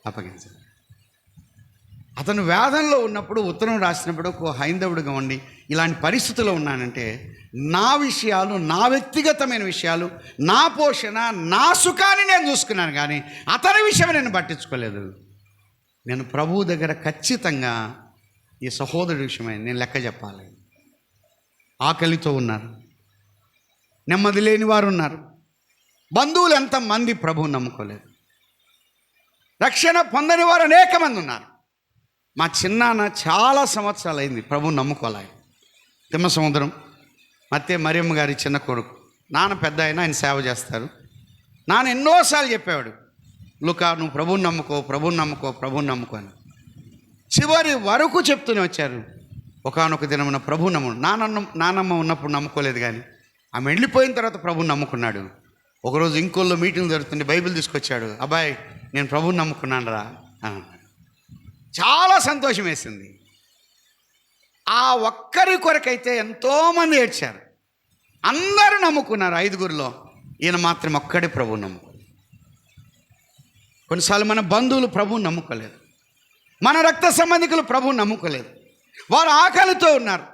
అప్పగించాను. అతను వేదనలో ఉన్నప్పుడు ఉత్తరం రాసినప్పుడు ఒక హైందవుడిగా ఉండి ఇలాంటి పరిస్థితుల్లో ఉన్నానంటే నా విషయాలు, నా వ్యక్తిగతమైన విషయాలు, నా పోషణ, నా సుఖాన్ని నేను చూసుకున్నాను, కానీ అతని విషయం నేను పట్టించుకోలేదు. నేను ప్రభువు దగ్గర ఖచ్చితంగా ఈ సహోదరుడి విషయమై నేను లెక్క చెప్పాలి. ఆకలితో ఉన్నారు, నెమ్మది లేని వారు ఉన్నారు, బంధువులు ఎంతమంది ప్రభువు నమ్ముకోలేదు, రక్షణ పొందని వారు అనేక మంది ఉన్నారు. మా చిన్నాన్న చాలా సంవత్సరాలు అయింది ప్రభువు నమ్ముకోలే. తిమ్మసముద్రం మత్తే మరియమ్మ గారి చిన్న కొడుకు. నాన్న పెద్ద ఆయన సేవ చేస్తారు. నాన్న ఎన్నోసార్లు చెప్పేవాడు, లుకా నువ్వు ప్రభువుని నమ్ముకో, ప్రభువుని నమ్ముకో, ప్రభువుని నమ్ముకో అని. చివరి వరకు చెప్తూనే వచ్చారు. ఒకానొక దినమున ప్రభువు నానమ్మ ఉన్నప్పుడు నమ్ముకోలేదు, కానీ ఆమె వెళ్ళిపోయిన తర్వాత ప్రభువుని నమ్ముకున్నాడు. ఒకరోజు ఇంకోళ్ళు మీటింగ్ జరుగుతుంటే బైబిల్ తీసుకొచ్చాడు. అబ్బాయి, నేను ప్రభువుని నమ్ముకున్నాను రా అని. చాలా సంతోషం వేసింది. ఆ ఒక్కరి కొరకైతే ఎంతోమంది ఏడ్చారు. అందరూ నమ్ముకున్నారు. 5గురిలో ఈయన మాత్రం ఒక్కడే ప్రభువుని నమ్ముకోలేదు. కొన్నిసార్లు మన బంధువులు ప్రభువుని నమ్ముకోలేదు, మన రక్త సంబంధికులు ప్రభువుని నమ్ముకోలేదు. వారు ఆకలితో ఉన్నారు,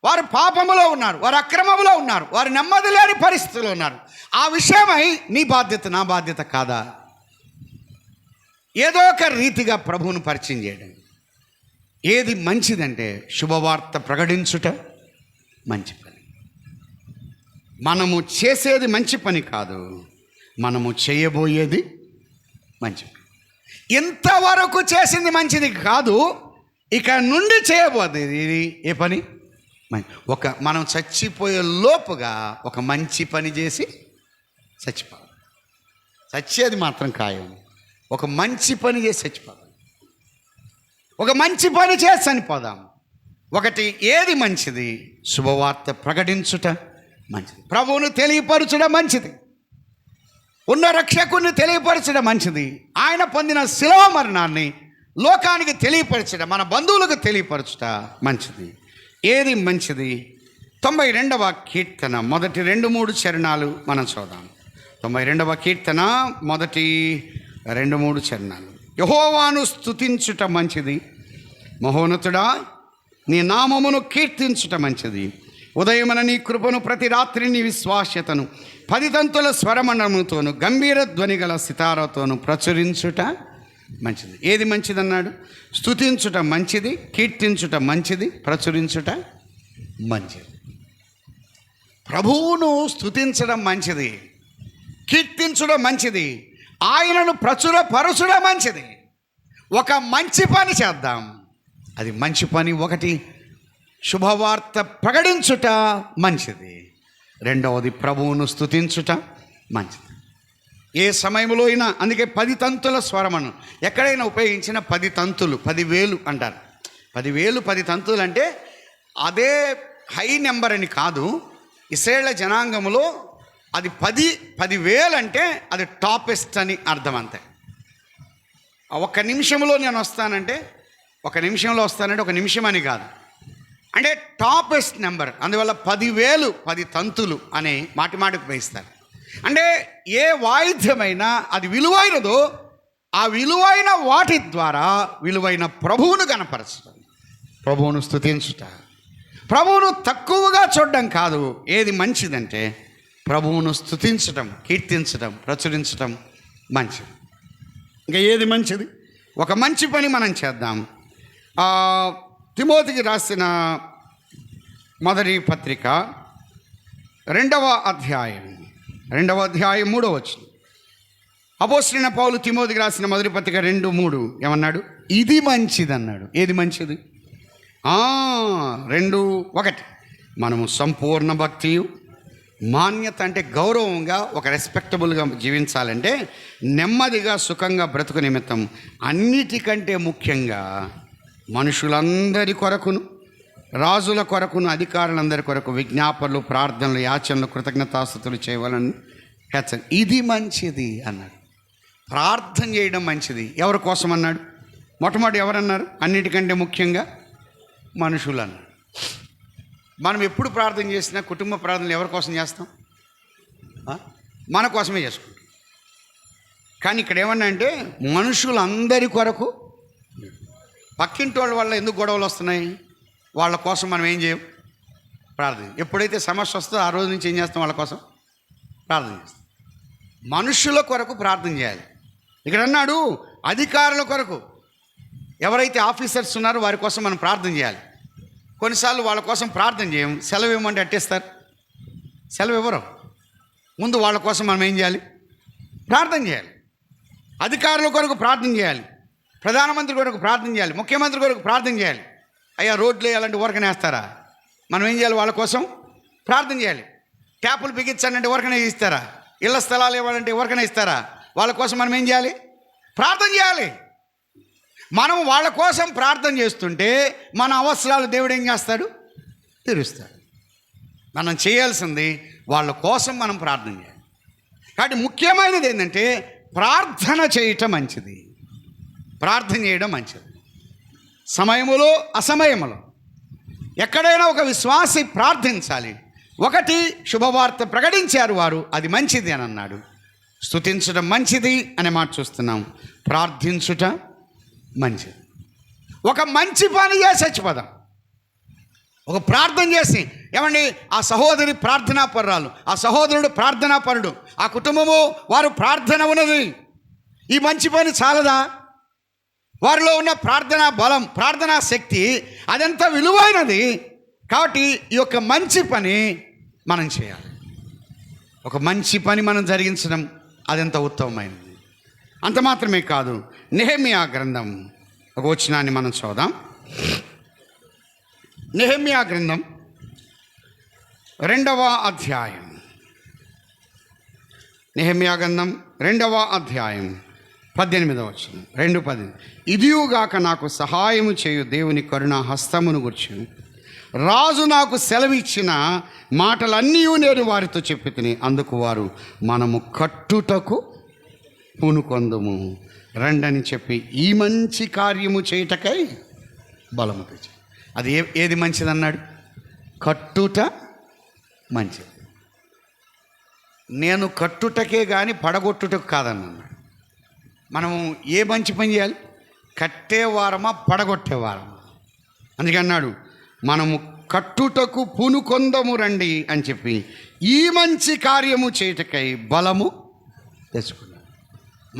వారు పాపములో ఉన్నారు, వారు అక్రమములో ఉన్నారు, వారు నెమ్మది లేని పరిస్థితుల్లో ఉన్నారు. ఆ విషయమై నీ బాధ్యత, నా బాధ్యత కాదా? ఏదో ఒక రీతిగా ప్రభువును పరిచయం చేయడం. ఏది మంచిదంటే శుభవార్త ప్రకటించుట మంచి పని. మనము చేసేది మంచి పని కాదు, మనము చేయబోయేది మంచి పని. ఇంతవరకు చేసింది మంచిది కాదు, ఇక నుండి చేయబోయేది ఇది ఏ పని? మనం చచ్చిపోయే లోపుగా ఒక మంచి పని చేసి చచ్చిపోవాలి. చచ్చేది మాత్రం ఖాయం. ఒక మంచి పని చేసి చచ్చిపోదాం, ఒక మంచి పని చేసి చనిపోదాం. ఒకటి ఏది మంచిది? శుభవార్త ప్రకటించుట మంచిది, ప్రభువును తెలియపరచడం మంచిది, ఉన్న రక్షకుని తెలియపరచడం మంచిది, ఆయన పొందిన శిలువ మరణాన్ని లోకానికి తెలియపరచడం, మన బంధువులకు తెలియపరచుట మంచిది. ఏది మంచిది? 92వ కీర్తన మొదటి 2-3 చరణాలు మనం చూద్దాం. 92వ కీర్తన మొదటి 2-3 చరణాలు. యెహోవాను స్తుతించుట మంచిది, మహోన్నతుడా నీ నామమును కీర్తించుట మంచిది. ఉదయమున నీ కృపను, ప్రతి రాత్రి నీ విశ్వాస్యతను 10 తంతుల స్వరమండలముతోను గంభీర ధ్వని గల సితారతోను ప్రచురించుట మంచిది. ఏది మంచిది అన్నాడు? స్తుతించుట మంచిది, కీర్తించుట మంచిది, ప్రచురించుట మంచిది. ప్రభువును స్తుతించడం మంచిది, కీర్తించడం మంచిది, ఆయనను ప్రచురపరచడం మంచిది. ఒక మంచి పని చేద్దాం, అది మంచి పని. ఒకటి శుభవార్త ప్రకటించుట మంచిది, రెండవది ప్రభువును స్తుతించుట మంచిది. ఏ సమయంలో అయినా, అందుకే 10 తంతుల స్వరమను ఎక్కడైనా ఉపయోగించిన 10 తంతులు 10,000 అంటారు. 10,000 10 తంతులు అంటే అదే హై నెంబర్ అని కాదు. ఇశ్రాయేల్ జనాంగంలో అది 10,000 అంటే అది టాపెస్ట్ అని అర్థం. అంతే. ఒక్క నిమిషంలో నేను వస్తానంటే ఒక నిమిషం అని కాదు, అంటే టాపెస్ట్ నెంబర్. అందువల్ల 10,000 10 తంతులు అని మాటికి వేయిస్తారు. అంటే ఏ వాయిద్యమైనా అది విలువైనదో ఆ విలువైన వాటి ద్వారా విలువైన ప్రభువును కనపరచడం, ప్రభువును స్తుతించుట, ప్రభువును తక్కువగా చూడడం కాదు. ఏది మంచిదంటే ప్రభువును స్తుతించడం, కీర్తించడం, ప్రచురించడం మంచిది. ఇంకా ఏది మంచిది? ఒక మంచి పని మనం చేద్దాం. తిమోతికి రాసిన మొదటి పత్రిక 2వ అధ్యాయం 3వ వచనం. అపోస్తలుడైన పౌలు తిమోతికి రాసిన మొదటి పత్రిక 2:3 ఏమన్నాడు? ఇది మంచిది అన్నాడు. ఏది మంచిది? 2:1 మనము సంపూర్ణ భక్తియు మాన్యత, అంటే గౌరవంగా ఒక రెస్పెక్టబుల్గా జీవించాలంటే నెమ్మదిగా సుఖంగా బ్రతుకు నిమిత్తం అన్నిటికంటే ముఖ్యంగా మనుషులందరి కొరకును, రాజుల కొరకును, అధికారులందరి కొరకు విజ్ఞాపనలు, ప్రార్థనలు, యాచనలు, కృతజ్ఞతాస్తుతులు చేయవాలని హెచ్చరిక. ఇది మంచిది అన్నాడు. ప్రార్థన చేయడం మంచిది. ఎవరి కోసం అన్నాడు? మొట్టమొదటి ఎవరన్నారు? అన్నిటికంటే ముఖ్యంగా మనుషులు అన్నాడు. మనం ఎప్పుడు ప్రార్థన చేసినా కుటుంబ ప్రార్థనలు ఎవరి కోసం చేస్తాం? మన కోసమే చేసుకుంటాం. కానీ ఇక్కడ ఏమన్నా అంటే మనుషులందరి కొరకు. పక్కింటి వాళ్ళ వల్ల ఎందుకు గొడవలు వస్తున్నాయి? వాళ్ళ కోసం మనం ఏం చేయం? ప్రార్థన. ఎప్పుడైతే సమస్య వస్తుందో ఆ రోజు నుంచి ఏం చేస్తాం? వాళ్ళ కోసం ప్రార్థన చేస్తాం. మనుషుల కొరకు ప్రార్థన చేయాలి. ఇక్కడ అన్నాడు అధికారుల కొరకు. ఎవరైతే ఆఫీసర్స్ ఉన్నారో వారి కోసం మనం ప్రార్థన చేయాలి. కొన్నిసార్లు వాళ్ళ కోసం ప్రార్థన చేయం, సెలవు ఇవ్వమంటే అట్టేస్తారు. సెలవు ఇవ్వరు. ముందు వాళ్ళ కోసం మనం ఏం చేయాలి? ప్రార్థన చేయాలి. అధికారుల కొరకు ప్రార్థన చేయాలి, ప్రధానమంత్రి కొరకు ప్రార్థన చేయాలి, ముఖ్యమంత్రి కొరకు ప్రార్థన చేయాలి. అయ్యా రోడ్లు వేయాలంటే ఊరకనే వేస్తారా? మనం ఏం చేయాలి? వాళ్ళ కోసం ప్రార్థన చేయాలి. ట్యాపులు బిగించాలంటే ఊరకనే ఇస్తారా? ఇళ్ల స్థలాలు ఇవ్వాలంటే ఊరకనే ఇస్తారా? వాళ్ళ కోసం మనం ఏం చేయాలి? ప్రార్థన చేయాలి. మనం వాళ్ళ కోసం ప్రార్థన చేస్తుంటే మన అవసరాలు దేవుడు ఏం చేస్తాడు? తీరుస్తాడు. మనం చేయాల్సింది వాళ్ళ కోసం మనం ప్రార్థన చేయాలి. కాబట్టి ముఖ్యమైనది ఏంటంటే ప్రార్థన చేయటం మంచిది, ప్రార్థన చేయడం మంచిది. సమయములో అసమయములో ఎక్కడైనా ఒక విశ్వాసి ప్రార్థించాలి. ఒకటి శుభవార్త ప్రకటించారు వారు, అది మంచిది అని అన్నాడు. స్తుతించడం మంచిది అనే మాట చూస్తున్నాం. ప్రార్థించుట మంచిది. ఒక మంచి పని చేసి చచ్చిపోదాం. ఒక ప్రార్థన చేసి, ఏమండి ఆ సహోదరి ప్రార్థనాపరురాలు, ఆ సహోదరుడు ప్రార్థనాపరుడు, ఆ కుటుంబము వారు ప్రార్థన ఉన్నది, ఈ మంచి పని చాలదా? వారిలో ఉన్న ప్రార్థనా బలం, ప్రార్థనా శక్తి అదంతా విలువైనది. కాబట్టి ఈ యొక్క మంచి పని మనం చేయాలి. ఒక మంచి పని మనం జరిగించడం అదెంత ఉత్తమమైనది. అంత మాత్రమే కాదు, నెహెమ్యా గ్రంథం ఒక వచనాన్ని మనం చూద్దాం. నెహెమ్యా గ్రంథం 2వ అధ్యాయం. నెహెమ్యా గ్రంథం 2వ అధ్యాయం 18వ వచనం. 2:10. ఇదియుగాక నాకు సహాయము చేయు దేవుని కరుణా హస్తమును గుర్చి రాజు నాకు సెలవిచ్చిన మాటలన్నీ నేను వారితో చెప్పి తిని, అందుకు వారు మనము కట్టుటకు పూనుకొందుము రండని చెప్పి ఈ మంచి కార్యము చేయుటకై బలము తెచ్చి. అది ఏది మంచిదన్నాడు? కట్టుట మంచిది. నేను కట్టుటకే కానీ పడగొట్టుటకు కాదన్నాడు. మనము ఏ మంచి పని చేయాలి? కట్టేవారమా పడగొట్టేవారమా? అందుకే అన్నాడు మనము కట్టుటకు పూనుకొందము రండి అని చెప్పి ఈ మంచి కార్యము చేయుటకై బలము తెచ్చుకున్నాడు.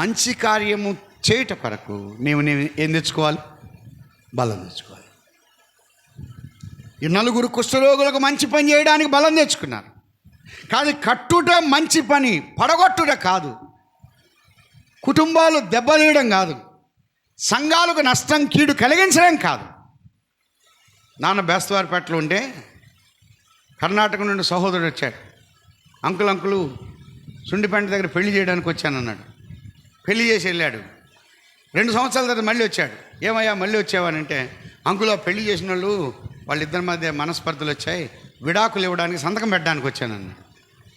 మంచి కార్యము చేయుట కొరకు మేము ఏం తెచ్చుకోవాలి? బలం తెచ్చుకోవాలి. ఈ 4 కుష్ఠరోగులకు మంచి పని చేయడానికి బలం తెచ్చుకున్నారు. కానీ కట్టుట మంచి పని, పడగొట్టుట కాదు. కుటుంబాలు దెబ్బతీయడం కాదు, సంఘాలకు నష్టం కీడు కలిగించడం కాదు. నాన్న బేస్తవారిపేటలో ఉంటే కర్ణాటక నుండి సహోదరుడు వచ్చాడు. అంకులు సుండిపేట దగ్గర పెళ్లి చేయడానికి వచ్చానన్నాడు. పెళ్లి చేసి వెళ్ళాడు. 2 సంవత్సరాల తర్వాత మళ్ళీ వచ్చాడు. ఏమయ్యా మళ్ళీ వచ్చావనంటే, అంకులో పెళ్లి చేసిన వాళ్ళు వాళ్ళిద్దరి మధ్య మనస్పర్ధలు వచ్చాయి, విడాకులు ఇవ్వడానికి సంతకం పెట్టడానికి వచ్చానన్నాడు.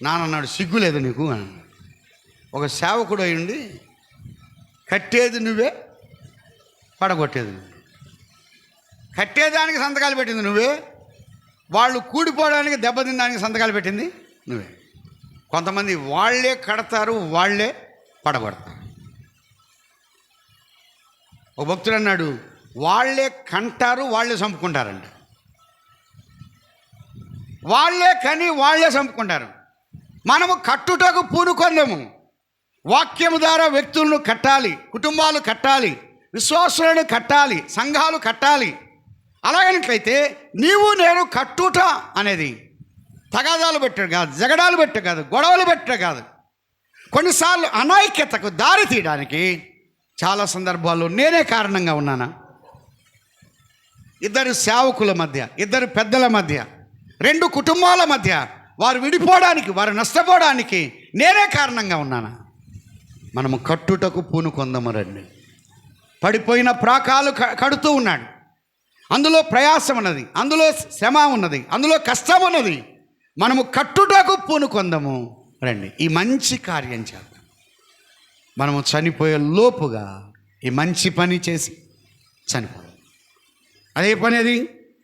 నాన్నన్నాడు సిగ్గు లేదు నీకు అన్నాడు. ఒక సేవకుడు అయ్యుండి కట్టేది నువ్వే పడగొట్టేది నువ్వే. కట్టేదానికి సంతకాలు పెట్టింది నువ్వే, వాళ్ళు కూడిపోవడానికి దెబ్బతినడానికి సంతకాలు పెట్టింది నువ్వే. కొంతమంది వాళ్ళే కడతారు, వాళ్ళే పడగొడతారు. ఒక భక్తుడు అన్నాడు, వాళ్ళే కంటారు, వాళ్ళే చంపుకుంటారంట. వాళ్ళే కని వాళ్ళే చంపుకుంటారు. మనము కట్టుటకు పూనుకొందాము. వాక్యము ద్వారా వ్యక్తులను కట్టాలి, కుటుంబాలు కట్టాలి, విశ్వాసులను కట్టాలి, సంఘాలు కట్టాలి. అలాగనట్లయితే నీవు నేను కట్టుట అనేది తగాదాలు పెట్టడం కాదు, జగడాలు పెట్ట కాదు, గొడవలు పెట్ట కాదు. కొన్నిసార్లు అనైక్యతకు దారి తీయడానికి చాలా సందర్భాల్లో నేనే కారణంగా ఉన్నానా? ఇద్దరు సేవకుల మధ్య, ఇద్దరు పెద్దల మధ్య, రెండు కుటుంబాల మధ్య వారు విడిపోవడానికి, వారు నష్టపోవడానికి నేనే కారణంగా ఉన్నానా? మనము కట్టుటకు పూనుకొందాము రండి. పడిపోయిన ప్రాకాలు కడుతూ ఉన్నాడు. అందులో ప్రయాసం ఉన్నది, అందులో శ్రమ ఉన్నది, అందులో కష్టం ఉన్నది. మనము కట్టుటకు పూనుకొందాము రండి. ఈ మంచి కార్యం చేద్దాం. మనము చనిపోయే లోపుగా ఈ మంచి పని చేసి చనిపోదాం. అదే పని అది,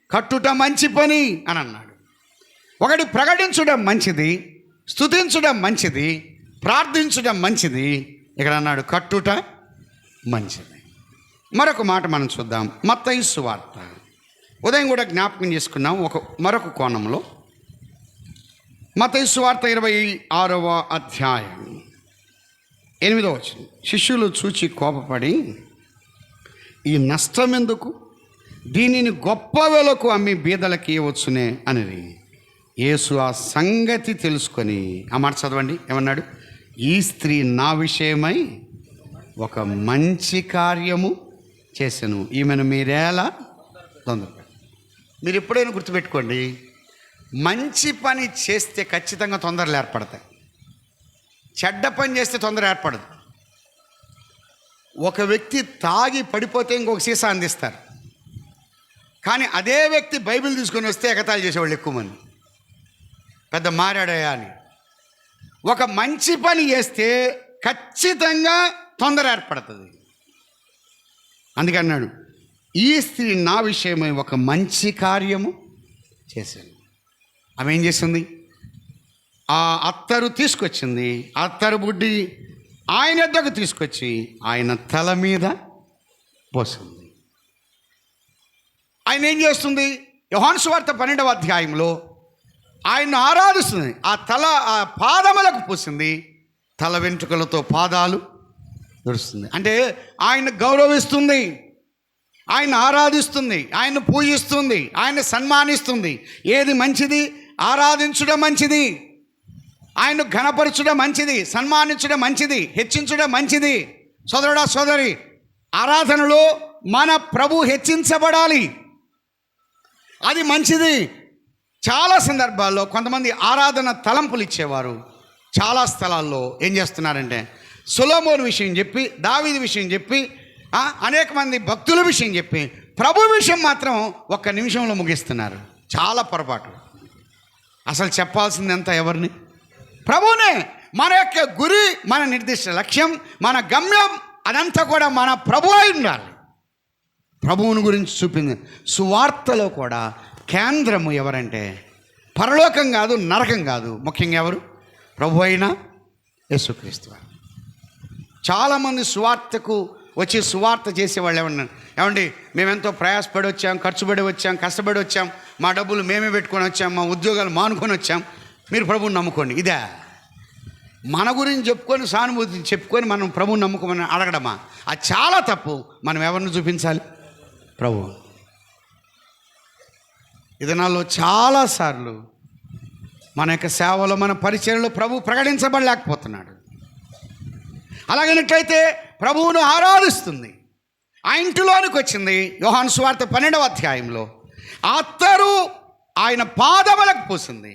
కట్టుట మంచి పని అని అన్నాడు. ఒకటి ప్రకటించడం మంచిది, స్తుతించడం మంచిది, ప్రార్థించడం మంచిది. ఇక్కడ అన్నాడు కట్టుట మంచిది. మరొక మాట మనం చూద్దాం. మత్తయి సువార్త ఉదయం కూడా జ్ఞాపకం చేసుకున్నాం మరొక కోణంలో. మత్తయి సువార్త 26వ అధ్యాయం 8వ వచనం. శిష్యులు చూచి కోపపడి, ఈ నష్టం ఎందుకు? దీనిని గొప్ప వెలకు అమ్మి బీదలకి ఇవ్వచ్చునే అనేది. యేసు ఆ సంగతి తెలుసుకొని, ఆ మాట చదవండి, ఏమన్నాడు? ఈ స్త్రీ నా విషయమై ఒక మంచి కార్యము చేశాను, ఈమెను మీరేలా తొందరపడి. మీరు ఎప్పుడైనా గుర్తుపెట్టుకోండి, మంచి పని చేస్తే ఖచ్చితంగా తొందరలు ఏర్పడతాయి. చెడ్డ పని చేస్తే తొందర ఏర్పడదు. ఒక వ్యక్తి తాగి పడిపోతే ఇంకొక సీసా అందిస్తారు, కానీ అదే వ్యక్తి బైబిల్ తీసుకొని వస్తే ఎగతాళి చేసేవాళ్ళు ఎక్కువ మంది, పెద్ద మారాడయా అని. ఒక మంచి పని చేస్తే ఖచ్చితంగా తొందర ఏర్పడుతుంది. అందుకే అన్నాడు, ఈ స్త్రీ నా విషయమై ఒక మంచి కార్యము చేశాను. ఆమె ఏం చేసింది? ఆ అత్తరు తీసుకొచ్చింది. అత్తరు బుడ్డి ఆయన వద్దకు తీసుకొచ్చి ఆయన తల మీద పోసింది. ఆయన ఏం చేస్తుంది? యోహాను సువార్త 12వ అధ్యాయంలో ఆయన్ను ఆరాధిస్తుంది. ఆ పాదములకు పూసింది, తల వెంట్రుకలతో పాదాలు తుడుస్తుంది. అంటే ఆయన గౌరవిస్తుంది, ఆయన ఆరాధిస్తుంది, ఆయన పూజిస్తుంది, ఆయన సన్మానిస్తుంది. ఏది మంచిది? ఆరాధించడం మంచిది, ఆయన్ను ఘనపరచడం మంచిది, సన్మానించడం మంచిది, హెచ్చించడం మంచిది. సోదరుడా సోదరి, ఆరాధనలో మన ప్రభు హెచ్చించబడాలి, అది మంచిది. చాలా సందర్భాల్లో కొంతమంది ఆరాధన తలంపులు ఇచ్చేవారు చాలా స్థలాల్లో ఏం చేస్తున్నారంటే, సొలొమోను విషయం చెప్పి, దావీదు విషయం చెప్పి, అనేక మంది భక్తుల విషయం చెప్పి ప్రభు విషయం మాత్రం ఒక్క నిమిషంలో ముగిస్తున్నారు. చాలా పొరపాటు. అసలు చెప్పాల్సింది ఎంత? ఎవరిని? ప్రభువునే. మన యొక్క గురి, మన నిర్దిష్ట లక్ష్యం, మన గమ్యం అదంతా కూడా మన ప్రభు అయి ఉండాలి. ప్రభువుని గురించి చూపింది. సువార్తలో కూడా కేంద్రము ఎవరంటే పరలోకం కాదు, నరకం కాదు, ముఖ్యంగా ఎవరు? ప్రభు అయిన యేసుక్రీస్తు. చాలామంది సువార్తకు వచ్చి సువార్త చేసేవాళ్ళు ఏమండి మేమెంతో ప్రయాసపడి వచ్చాం, ఖర్చుపడి వచ్చాం, కష్టపడి వచ్చాం, మా డబ్బులు మేమే పెట్టుకొని వచ్చాం, మా ఉద్యోగాలు మానుకొని వచ్చాం, మీరు ప్రభువుని నమ్ముకోండి. ఇదే మన గురించి చెప్పుకొని, సానుభూతిని చెప్పుకొని మనం ప్రభువుని నమ్ముకోమని అడగడమా? అది చాలా తప్పు. మనం ఎవరిని చూపించాలి? ప్రభువు. ఈ దినాల్లో చాలాసార్లు మన యొక్క సేవలో, మన పరిచయంలో ప్రభు ప్రకటించబడలేకపోతున్నాడు. అలాగనట్లయితే ప్రభువును ఆరాధిస్తుంది. ఆ ఇంటిలోనికి వచ్చింది. యోహాను సువార్త 12వ అధ్యాయంలో అత్తరు ఆయన పాదములకు పూసింది.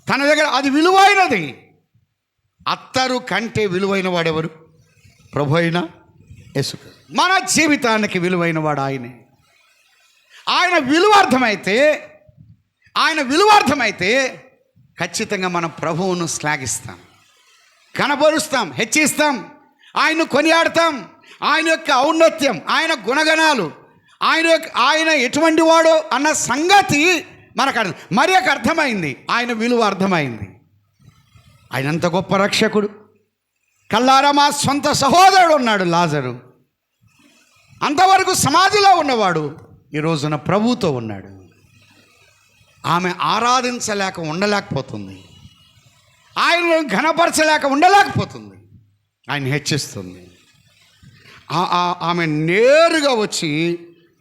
తన దగ్గర అది విలువైనది. అత్తరు కంటే విలువైన వాడెవరు? ప్రభు అయిన యేసుక్రీస్తు. మన జీవితానికి విలువైన వాడు ఆయనే. ఆయన విలువార్థమైతే ఖచ్చితంగా మన ప్రభువును శ్లాఘిస్తాం, కనబరుస్తాం, హెచ్చిస్తాం, ఆయన్ను కొనియాడతాం, ఆయన యొక్క ఔన్నత్యం, ఆయన గుణగణాలు, ఆయన ఎటువంటి వాడో అన్న సంగతి మనకు మరియకు అర్థమైంది. ఆయన విలువ అర్థమైంది. ఆయన అంత గొప్ప రక్షకుడు. కల్లారా మా సొంత సహోదరుడు ఉన్నాడు లాజరు. అంతవరకు సమాధిలో ఉన్నవాడు ఈ రోజున ప్రభువుతో ఉన్నాడు. ఆమె ఆరాధించలేక ఉండలేకపోతుంది. ఆయనను ఘనపరచలేక ఉండలేకపోతుంది. ఆయన హెచ్చిస్తుంది. ఆమె నేరుగా వచ్చి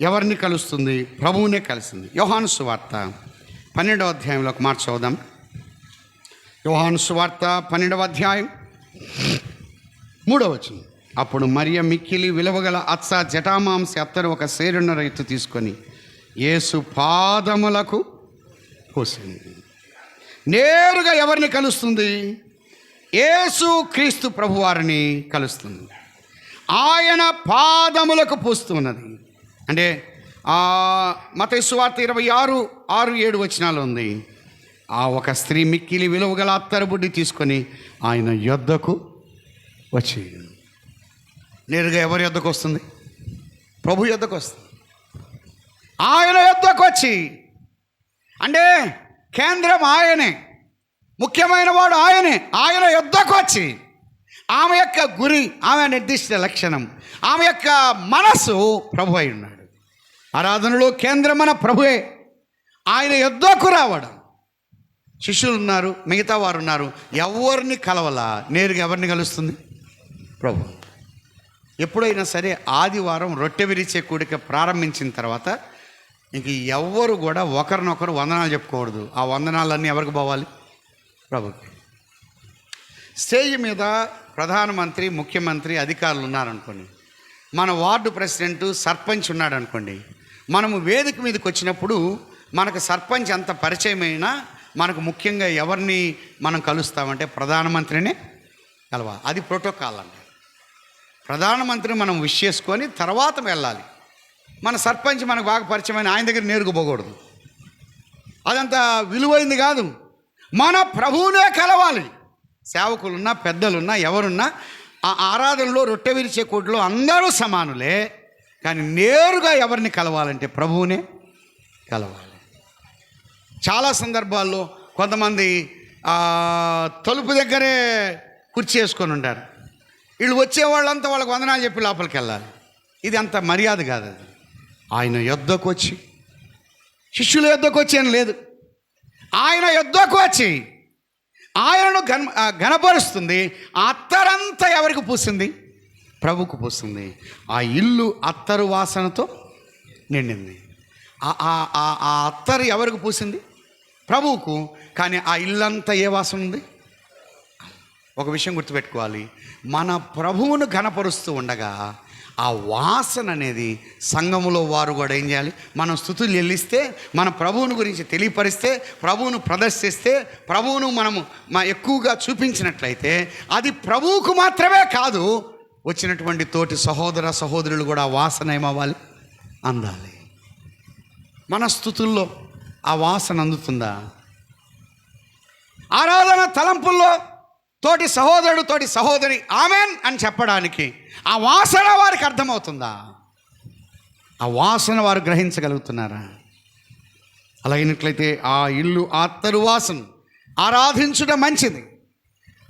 ఎవరిని కలుస్తుంది? ప్రభువునే కలిసింది. యోహాను సువార్త 12వ అధ్యాయంలోకి మాట చదువుదాం. యోహాను సువార్త 12వ అధ్యాయం 3వ వచనం. అప్పుడు మరియ మిక్కిలి విలువగల అచ్చ జటామాంసి అత్తరు ఒక సేరున్నర ఎత్తు తీసుకొని యేసు పాదములకు పోసింది. నేరుగా ఎవరిని కలుస్తుంది? యేసు క్రీస్తు ప్రభువారిని కలుస్తుంది. ఆయన పాదములకు పోస్తున్నది. అంటే మత్తయి సువార్త 26:6-7 వచనాలు ఉంది. ఆ ఒక స్త్రీ మిక్కిలి విలువగల అత్తరు బుడ్డి తీసుకొని ఆయన యొద్దకు వచ్చి, నేరుగా ఎవరి యొద్దకు వస్తుంది? ప్రభు యొద్దకు వస్తుంది. ఆయన యొద్దకు వచ్చి, అంటే కేంద్రం ఆయనే, ముఖ్యమైన వాడు ఆయనే. ఆయన యొద్దకు వచ్చి ఆమె యొక్క గురి, ఆమె నిర్దిష్ట లక్షణం, ఆమె యొక్క మనసు ప్రభు అయి ఉన్నాడు. ఆరాధనలో కేంద్రం మన ప్రభువే. ఆయన యొద్దకు రావడం. శిష్యులు ఉన్నారు, మిగతా వారు ఉన్నారు, ఎవరిని కలవలా. నేరుగా ఎవరిని కలుస్తుంది? ప్రభు. ఎప్పుడైనా సరే ఆదివారం రొట్టె విరిచే కూడిక ప్రారంభించిన తర్వాత ఇంక ఎవ్వరు కూడా ఒకరినొకరు వందనాలు చెప్పుకోకూడదు. ఆ వందనాలన్నీ ఎవరికి పోవాలి? ప్రభుకి. స్టేజ్ మీద ప్రధానమంత్రి, ముఖ్యమంత్రి, అధికారులు ఉన్నారనుకోండి, మన వార్డు ప్రెసిడెంట్, సర్పంచ్ ఉన్నాడు అనుకోండి, మనము వేదిక మీదకి వచ్చినప్పుడు మనకు సర్పంచ్ అంత పరిచయమైనా మనకు ముఖ్యంగా ఎవరిని మనం కలుస్తామంటే ప్రధానమంత్రినే కలవాలి. అది ప్రోటోకాల్ అంటే. ప్రధానమంత్రిని మనం విష్ చేసుకొని తర్వాత వెళ్ళాలి. మన సర్పంచ్ మనకు బాగా పరిచయమైన ఆయన దగ్గర నేరుగా పోకూడదు. అదంత విలువైంది కాదు. మన ప్రభువునే కలవాలి. సేవకులున్నా, పెద్దలున్నా, ఎవరున్నా ఆ ఆరాధనలో రొట్టె విరిచే కూటలో అందరూ సమానులే. కానీ నేరుగా ఎవరిని కలవాలంటే ప్రభువునే కలవాలి. చాలా సందర్భాల్లో కొంతమంది తలుపు దగ్గరే కుర్చీ వేసుకొని ఉంటారు. వీళ్ళు వచ్చేవాళ్ళంతా వాళ్ళకి వందనాలు చెప్పి లోపలికి వెళ్ళాలి. ఇది అంత మర్యాద కాదు. అది ఆయన యొద్దకు వచ్చి, శిష్యుల యొద్దకు వచ్చి అని లేదు, ఆయన యొద్దకు వచ్చి ఆయనను ఘనపరుస్తుంది. ఆ అత్తరంతా ఎవరికి పూసింది? ప్రభుకు పూసింది. ఆ ఇల్లు అత్తరు వాసనతో నిండింది. ఆ అత్తరు ఎవరికి పూసింది? ప్రభువుకు. కానీ ఆ ఇల్లంతా ఏ వాసన ఉంది? ఒక విషయం గుర్తుపెట్టుకోవాలి, మన ప్రభువును ఘనపరుస్తూ ఉండగా ఆ వాసన అనేది సంఘములో వారు కూడా ఏం చేయాలి? మనం స్తుతులు చెల్లిస్తే, మన ప్రభువుని గురించి తెలియపరిస్తే, ప్రభువును ప్రదర్శిస్తే, ప్రభువును మనము ఎక్కువగా చూపించినట్లయితే అది ప్రభువుకు మాత్రమే కాదు, వచ్చినటువంటి తోటి సహోదర సహోదరులు కూడా ఆ వాసన ఏమవ్వాలి? అందాలి. మన స్తుతుల్లో ఆ వాసన అందుతుందా? ఆరాధన తలంపుల్లో తోటి సహోదరుడు, తోటి సహోదరి ఆమెన్ అని చెప్పడానికి ఆ వాసన వారికి అర్థమవుతుందా? ఆ వాసన వారు గ్రహించగలుగుతున్నారా? అలాగినట్లయితే ఆ ఇల్లు అత్తరు వాసన. ఆరాధించడం మంచిది,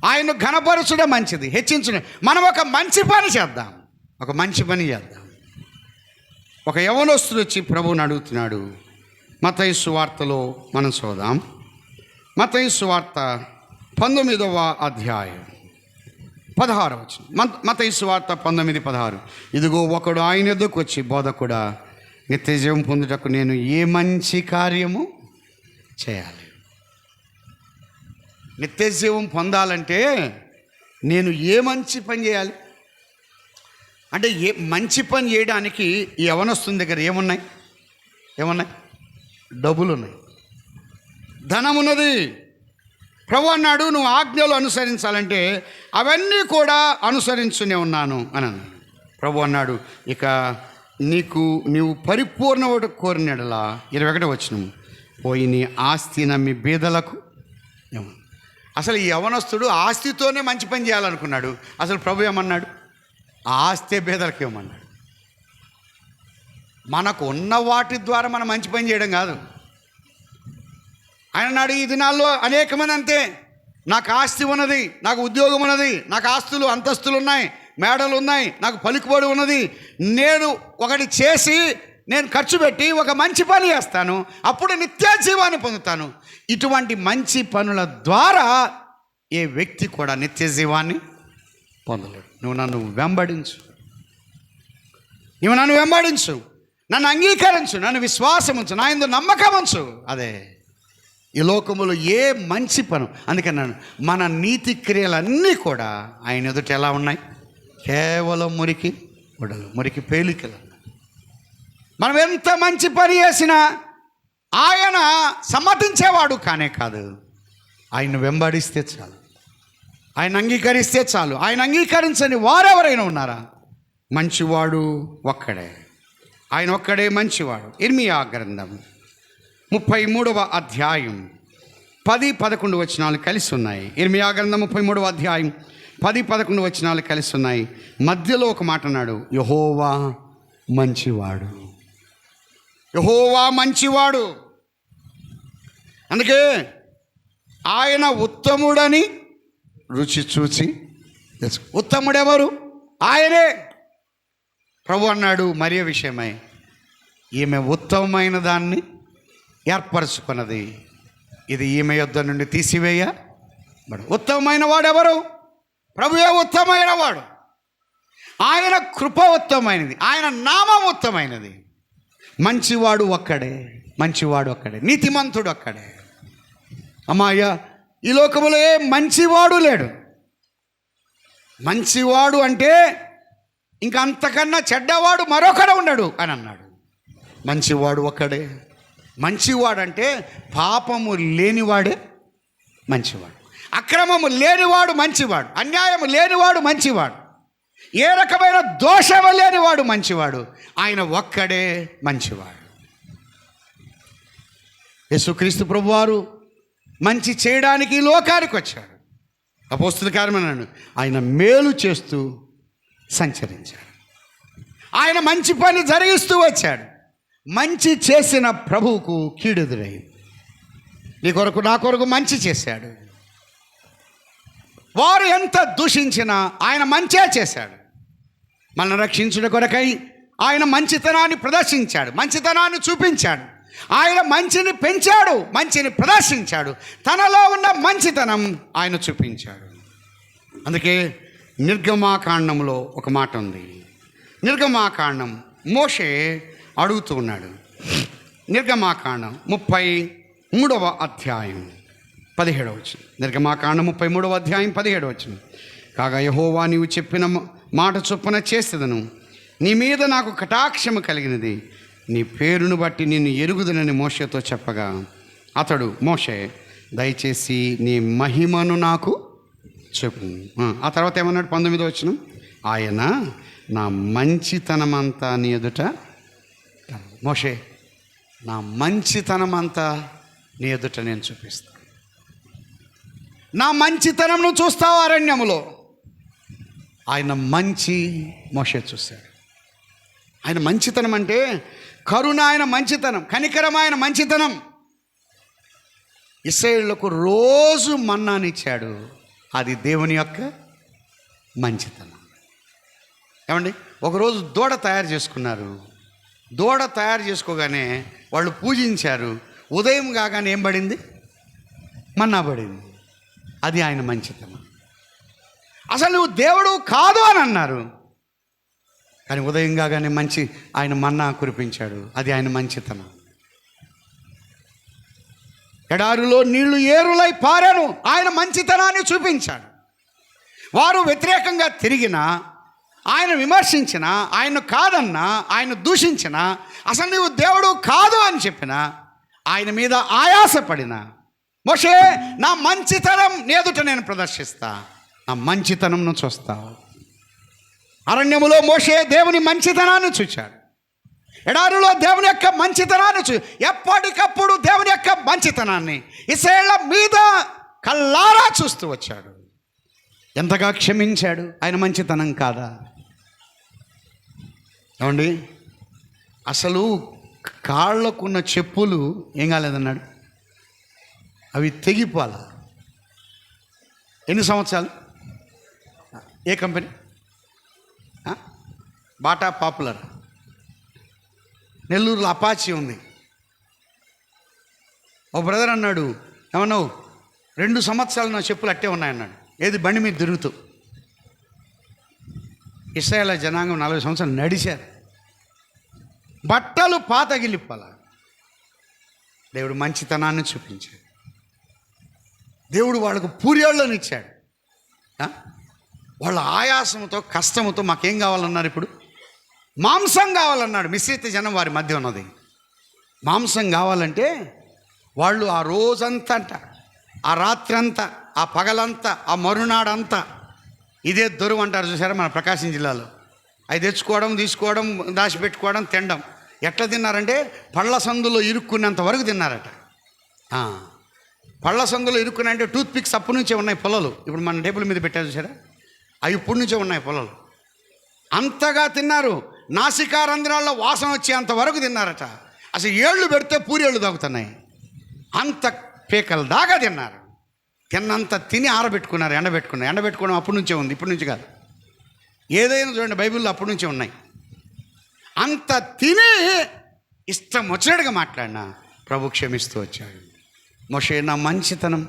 ఆయన్ను ఘనపరచడం మంచిది, హెచ్చించడం. మనం ఒక మంచి పని చేద్దాం, ఒక మంచి పని చేద్దాం. ఒక యవనస్తుడు వచ్చి ప్రభువుని అడుగుతున్నాడు. మత్తయి సువార్తలో మనం చూద్దాం. మత్తయి సువార్త 19వ అధ్యాయం 16వ వచనం. మత్తయి సువార్త 19:16. ఇదిగో ఒకడు ఆయన యొద్దకు వచ్చి, బోధకుడా, నిత్యజీవం పొందుటకు నేను ఏ మంచి కార్యము చేయాలి? నిత్యజీవం పొందాలంటే నేను ఏ మంచి పని చేయాలి? అంటే ఏ మంచి పని చేయడానికి ఈ యవనస్తుని దగ్గర ఏమున్నాయి? డబ్బులు ఉన్నాయి, ధనం ఉన్నది. ప్రభు అన్నాడు, నువ్వు ఆజ్ఞలు అనుసరించాలంటే అవన్నీ కూడా అనుసరించునే ఉన్నాను అని అన్నాడు. ప్రభు అన్నాడు, ఇక నీవు పరిపూర్ణ కోరినడలా 21వ వచనం, పోయి నీ ఆస్తి నమ్మి బీదలకు. అసలు ఈ యవనస్తుడు ఆస్తితోనే మంచి పని చేయాలనుకున్నాడు. అసలు ప్రభు ఏమన్నాడు? ఆ ఆస్తి పేదలకు ఇవ్వమన్నాడు. మనకు ఉన్న వాటి ద్వారా మనం మంచి పని చేయడం కాదు. ఆయన నాడు ఈ దినాల్లో అనేక మంది అంతే, నాకు ఆస్తి ఉన్నది, నాకు ఉద్యోగం ఉన్నది, నాకు ఆస్తులు అంతస్తులు ఉన్నాయి, మేడలు ఉన్నాయి, నాకు పలుకుబడి ఉన్నది, నేను ఒకటి చేసి నేను ఖర్చు పెట్టి ఒక మంచి పని చేస్తాను, అప్పుడు నిత్య జీవాన్ని పొందుతాను. ఇటువంటి మంచి పనుల ద్వారా ఏ వ్యక్తి కూడా నిత్య జీవాన్ని పొందలేడు. నువ్వు నన్ను వెంబడించు, నన్ను అంగీకరించు, నన్ను విశ్వాసం ఉంచు, నా యందు నమ్మకం ఉంచు. అదే ఈ లోకములో ఏ మంచి పను. అందుకన్నాను, మన నీతి క్రియలన్నీ కూడా ఆయన ఎదుట ఎలా ఉన్నాయి? కేవలం మురికి ఉడలు, మురికి పేలికలు. మనం ఎంత మంచి పని చేసినా ఆయన సమ్మతించేవాడు కానే కాదు. ఆయన వెంబడిస్తే చాలు, ఆయన అంగీకరిస్తే చాలు. ఆయన అంగీకరించని వారెవరైనా ఉన్నారా? మంచివాడు ఒక్కడే, ఆయన ఒక్కడే మంచివాడు. ఇర్మియా గ్రంథం 33వ అధ్యాయం 10-11 వచనాలు కలిసి ఉన్నాయి. ఇర్మియా గ్రంథం 33వ అధ్యాయం 10-11 వచనాలు కలిసి ఉన్నాయి. మధ్యలో ఒక మాట అన్నాడు, యెహోవా మంచివాడు, యెహోవా మంచివాడు. అందుకే ఆయన ఉత్తముడని రుచి చూచి తెలుసు. ఉత్తముడెవరు? ఆయనే. ప్రభు అన్నాడు మరియ విషయమై, ఈమె ఉత్తమమైన దాన్ని ఏర్పరచుకున్నది, ఇది ఈమె యొద్ద నుండి తీసివేయబడు. ఉత్తమమైన వాడెవరు? ప్రభువే ఉత్తమైన వాడు. ఆయన కృప ఉత్తమైనది, ఆయన నామం ఉత్తమైనది. మంచివాడు ఒక్కడే, మంచివాడు ఒక్కడే, నీతిమంతుడు ఒక్కడే. అమ్మాయ్య, ఈ లోకములో ఏ మంచివాడు లేడు. మంచివాడు అంటే ఇంకా అంతకన్నా చెడ్డవాడు మరొకడు ఉండడు అని అన్నాడు. మంచివాడు ఒక్కడే. మంచివాడంటే పాపము లేనివాడే మంచివాడు, అక్రమము లేనివాడు మంచివాడు, అన్యాయము లేనివాడు మంచివాడు, ఏ రకమైన దోషము లేనివాడు మంచివాడు. ఆయన ఒక్కడే మంచివాడు. యేసుక్రీస్తు ప్రభువారు మంచి చేయడానికి ఈ లోకానికి వచ్చాడు. అపోస్తల కార్యమన్నాడు, ఆయన మేలు చేస్తూ సంచరించాడు, ఆయన మంచి పని జరిగిస్తూ వచ్చాడు. మంచి చేసిన ప్రభువుకు కీడెదురైంది. నీ కొరకు నా కొరకు మంచి చేశాడు. వారు ఎంత దూషించినా ఆయన మంచే చేశాడు. మనల్ని రక్షించుట కొరకై ఆయన మంచితనాన్ని ప్రదర్శించాడు, మంచితనాన్ని చూపించాడు. ఆయన మంచిని పెంచాడు, మంచిని ప్రదర్శించాడు, తనలో ఉన్న మంచితనం ఆయన చూపించాడు. అందుకే నిర్గమాకాండంలో ఒక మాట ఉంది. నిర్గమాకాండం మోషే అడుగుతూ ఉన్నాడు. నిర్గమాకాండం 33వ అధ్యాయం 17వ వచనం. నిర్గమాకాండం 33వ అధ్యాయం 17వ వచనం. కాగా యెహోవా నీవు చెప్పిన మాట చొప్పున చేసేదను, నీ మీద నాకు కటాక్షము కలిగినది, నీ పేరును బట్టి నిన్ను ఎరుగుదనని మోషేతో చెప్పగా అతడు, మోషే దయచేసి నీ మహిమను నాకు చెప్పు. ఆ తర్వాత ఏమన్నాడు? 19వ వచనం. ఆయన నా మంచితనమంతా నీ ఎదుట, మోషే నా మంచితనమంతా నీ ఎదుట నేను చూపిస్తాను. నా మంచితనం నువ్వు చూస్తావు అరణ్యములో. ఆయన మంచి మోషే చూశాడు. ఆయన మంచితనం అంటే కరుణ, ఆయన మంచితనం, కనికరం, ఆయన మంచితనం. ఇశ్రాయేలులకు రోజు మన్నానిచ్చాడు, అది దేవుని యొక్క మంచితనం. ఏమండి, ఒకరోజు దూడ తయారు చేసుకున్నారు. దూడ తయారు చేసుకోగానే వాళ్ళు పూజించారు. ఉదయం కాగానే ఏం పడింది? మన్నా పడింది. అది ఆయన మంచితనం. అసలు నువ్వు దేవుడు కాదు అని అన్నారు, కానీ ఉదయం కాగానే ఆయన మన్నా కురిపించాడు. అది ఆయన మంచితనం. ఎడారిలో నీళ్లు ఏరులై పారాను, ఆయన మంచితనాన్ని చూపించాడు. వారు వ్యతిరేకంగా తిరిగినా, ఆయన విమర్శించినా, ఆయన కాదన్నా, ఆయన దూషించినా, అసలు నువ్వు దేవుడు కాదు అని చెప్పినా, ఆయన మీద ఆయాసపడినా, మోషే నా మంచితనం నీ ఎదుట నేను ప్రదర్శిస్తా, నా మంచితనం నువ్వు చూస్తావు. అరణ్యములో మోషే దేవుని మంచితనాన్ని చూచాడు. ఎడారిలో దేవుని యొక్క మంచితనాన్ని ఎప్పటికప్పుడు దేవుని యొక్క మంచితనాన్ని ఇశ్రాయేళ్ల మీద కల్లారా చూస్తూ వచ్చాడు. ఎంతగా క్షమించాడు. ఆయన మంచితనం కాదా? ఏమండి, అసలు కాళ్ళకున్న చెప్పులు ఏం కాలేదన్నాడు, అవి తెగిపోల. ఎన్ని సంవత్సరాలు? ఏ కంపెనీ? Bata popular. నెల్లూరులో అపాచీ ఉంది. ఓ బ్రదర్ అన్నాడు, ఏమన్నావు, 2 సంవత్సరాలు నా చెప్పులు అట్టే ఉన్నాయన్నాడు. ఏది? బండి మీద తిరుగుతూ. ఇశ్రాయేలు జనాంగం 40 సంవత్సరాలు నడిచారు. బట్టలు పాతగిలిప్పాల. దేవుడు మంచితనాన్ని చూపించాడు. దేవుడు వాళ్ళకు పూర్యాళ్ళని ఇచ్చాడు. వాళ్ళ ఆయాసంతో కష్టంతో మాకేం కావాలన్నారు? ఇప్పుడు మాంసం కావాలన్నాడు. మిశ్రిత జనం వారి మధ్య ఉన్నది. మాంసం కావాలంటే వాళ్ళు ఆ రోజంతా అంట, ఆ రాత్రి అంతా, ఆ పగలంతా, ఆ మరునాడంతా ఇదే దొరువు అంటారు చూసారా మన ప్రకాశం జిల్లాలో. అవి తెచ్చుకోవడం, తీసుకోవడం, దాచిపెట్టుకోవడం, తినడం. ఎట్లా తిన్నారంటే పళ్ళ సందులో ఇరుక్కున్నంత వరకు తిన్నారట. పళ్ళ సందులో ఇరుక్కున్నా అంటే టూత్ పిక్స్ అప్పటి నుంచే ఉన్నాయి పొలాలు. ఇప్పుడు మన టేబుల్ మీద పెట్టారు చూసారా, అవి ఇప్పటి నుంచే ఉన్నాయి పొలాలు. అంతగా తిన్నారు. నాసికారంధ్రాల్లో వాసన వచ్చేంత వరకు తిన్నారట. అసలు ఏళ్ళు పెడితే పూరేళ్ళు తాగుతున్నాయి. అంత పీకల దాకా తిన్నారు. తిన్నంత తిని ఆరబెట్టుకున్నారు, ఎండబెట్టుకోవడం అప్పటి నుంచే ఉంది, ఇప్పటి నుంచి కాదు. ఏదైనా చూడండి బైబిల్లో అప్పటి నుంచే ఉన్నాయి. అంత తిని ఇష్టం వచ్చినట్టుగా మాట్లాడినా ప్రభు క్షమిస్తూ వచ్చాడు. మోషే నా మంచితనం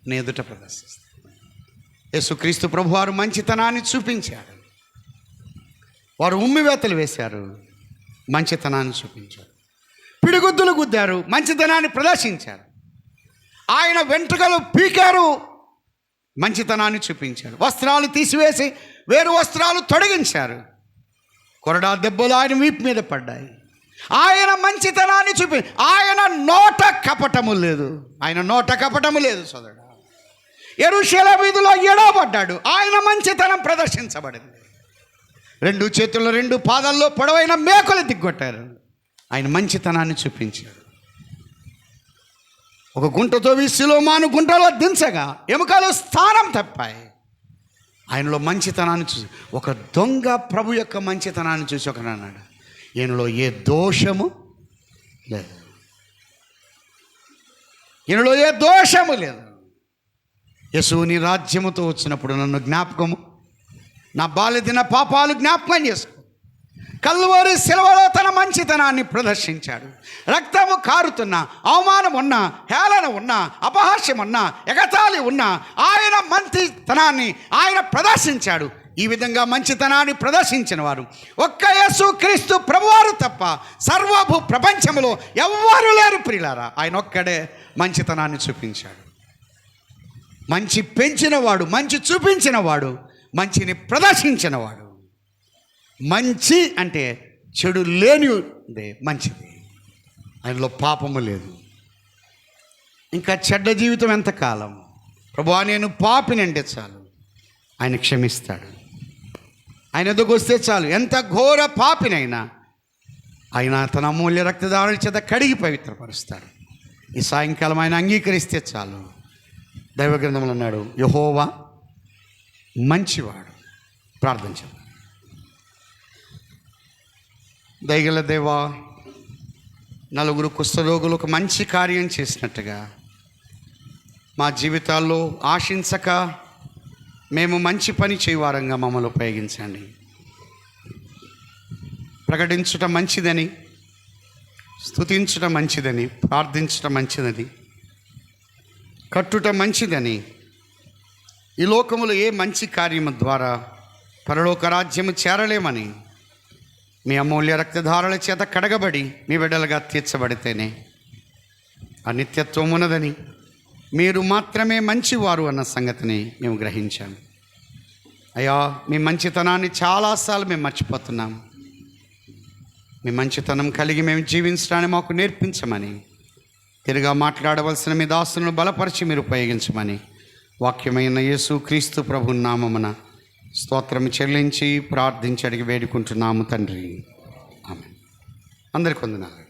నీ ఎదుట ప్రదర్శిస్తాడు. యేసుక్రీస్తు ప్రభు వారు మంచితనాన్ని చూపించారు. వారు ఉమ్మివేతలు వేశారు, మంచితనాన్ని చూపించారు. పిడిగుద్దులు గుద్దారు, మంచితనాన్ని ప్రదర్శించారు. ఆయన వెంట్రుకలు పీకారు, మంచితనాన్ని చూపించారు. వస్త్రాలు తీసివేసి వేరు వస్త్రాలు తొలగించారు. కొరడా దెబ్బలు ఆయన వీపు మీద పడ్డాయి. ఆయన మంచితనాన్ని ఆయన నోట కపటము లేదు. ఆయన నోట కపటము లేదు సోదరుడా. యెరూషలేము వీధిలో ఎడవబడ్డాడు, ఆయన మంచితనం ప్రదర్శించబడింది. 2 చేతుల్లో 2 పాదాల్లో పొడవైన మేకులు దిగ్గొట్టారు, ఆయన మంచితనాన్ని చూపించాడు. ఒక గుంటతో సిలోమాను గుంటలో దించగా ఎముకలు స్థానం తప్పాయి. ఆయనలో మంచితనాన్ని చూసి ఒక దొంగ ప్రభు యొక్క మంచితనాన్ని చూసి ఒకడు అన్నాడు, ఈయనలో ఏ దోషము లేదు, ఈయనలో ఏ దోషము లేదు. యేసుని రాజ్యముతో వచ్చినప్పుడు నన్ను జ్ఞాపకము, నా బాల్యదిన పాపాలు జ్ఞాపకం చేసుకో. కల్వరి శిలువలో తన మంచితనాన్ని ప్రదర్శించాడు. రక్తము కారుతున్నా, అవమానం ఉన్నా, హేళన ఉన్నా, అపహాస్యం ఉన్నా, ఎగతాళి ఉన్నా ఆయన మంచితనాన్ని ఆయన ప్రదర్శించాడు. ఈ విధంగా మంచితనాన్ని ప్రదర్శించిన వారు ఒక్క యేసుక్రీస్తు ప్రభువారు తప్ప సర్వభూ ప్రపంచంలో ఎవ్వరూ లేరు ప్రియులారా. ఆయన ఒక్కడే మంచితనాన్ని చూపించాడు. మంచి పెంచినవాడు, మంచి చూపించినవాడు, మంచిని ప్రదర్శించినవాడు. మంచి అంటే చెడు లేనిదే మంచిది. ఆయనలో పాపము లేదు. ఇంకా చెడ్డ జీవితం ఎంతకాలం? ప్రభువా నేను పాపిని అంటే చాలు, ఆయన క్షమిస్తాడు. ఆయన ఎదుగు వస్తే చాలు, ఎంత ఘోర పాపినైనా ఆయన తన అమూల్య రక్తధారణ చేత కడిగి పవిత్రపరుస్తాడు. ఈ సాయంకాలం ఆయన అంగీకరిస్తే చాలు. దైవ గ్రంథంలో అన్నాడు, యెహోవా మంచివాడు. ప్రార్థన చేద్దాం. దయగల దేవా, 4 కుష్ఠరోగులు ఒక మంచి కార్యం చేసినట్టుగా మా జీవితాల్లో ఆశించక మేము మంచి పని చేయవారంగా మమ్మల్ని ఉపయోగించండి. ప్రకటించటం మంచిదని, స్తుతించటం మంచిదని, ప్రార్థించటం మంచిదని, కట్టుట మంచిదని, ఈ లోకములో ఏ మంచి కార్యము ద్వారా పరలోక రాజ్యము చేరలేమని మీ అమూల్య రక్తధారల చేత కడగబడి మీ బిడ్డలుగా తీర్చబడితేనే ఆ నిత్యత్వం ఉన్నదని, మీరు మాత్రమే మంచివారు అన్న సంగతిని మేము గ్రహించాము. అయ్యా, మీ మంచితనాన్ని చాలాసార్లు మేము మర్చిపోతున్నాం. మీ మంచితనం కలిగి మేము జీవించడాన్ని మాకు నేర్పించమని, తిరిగా మాట్లాడవలసిన మీ దాసులను బలపరిచి మీరు ఉపయోగించమని వాక్యమైన యేసుక్రీస్తు ప్రభు నామమున స్తోత్రం చెల్లించి ప్రార్థించి అడిగి వేడుకుంటున్నాము తండ్రి. ఆమేన్. అందరికీ వందనాలు.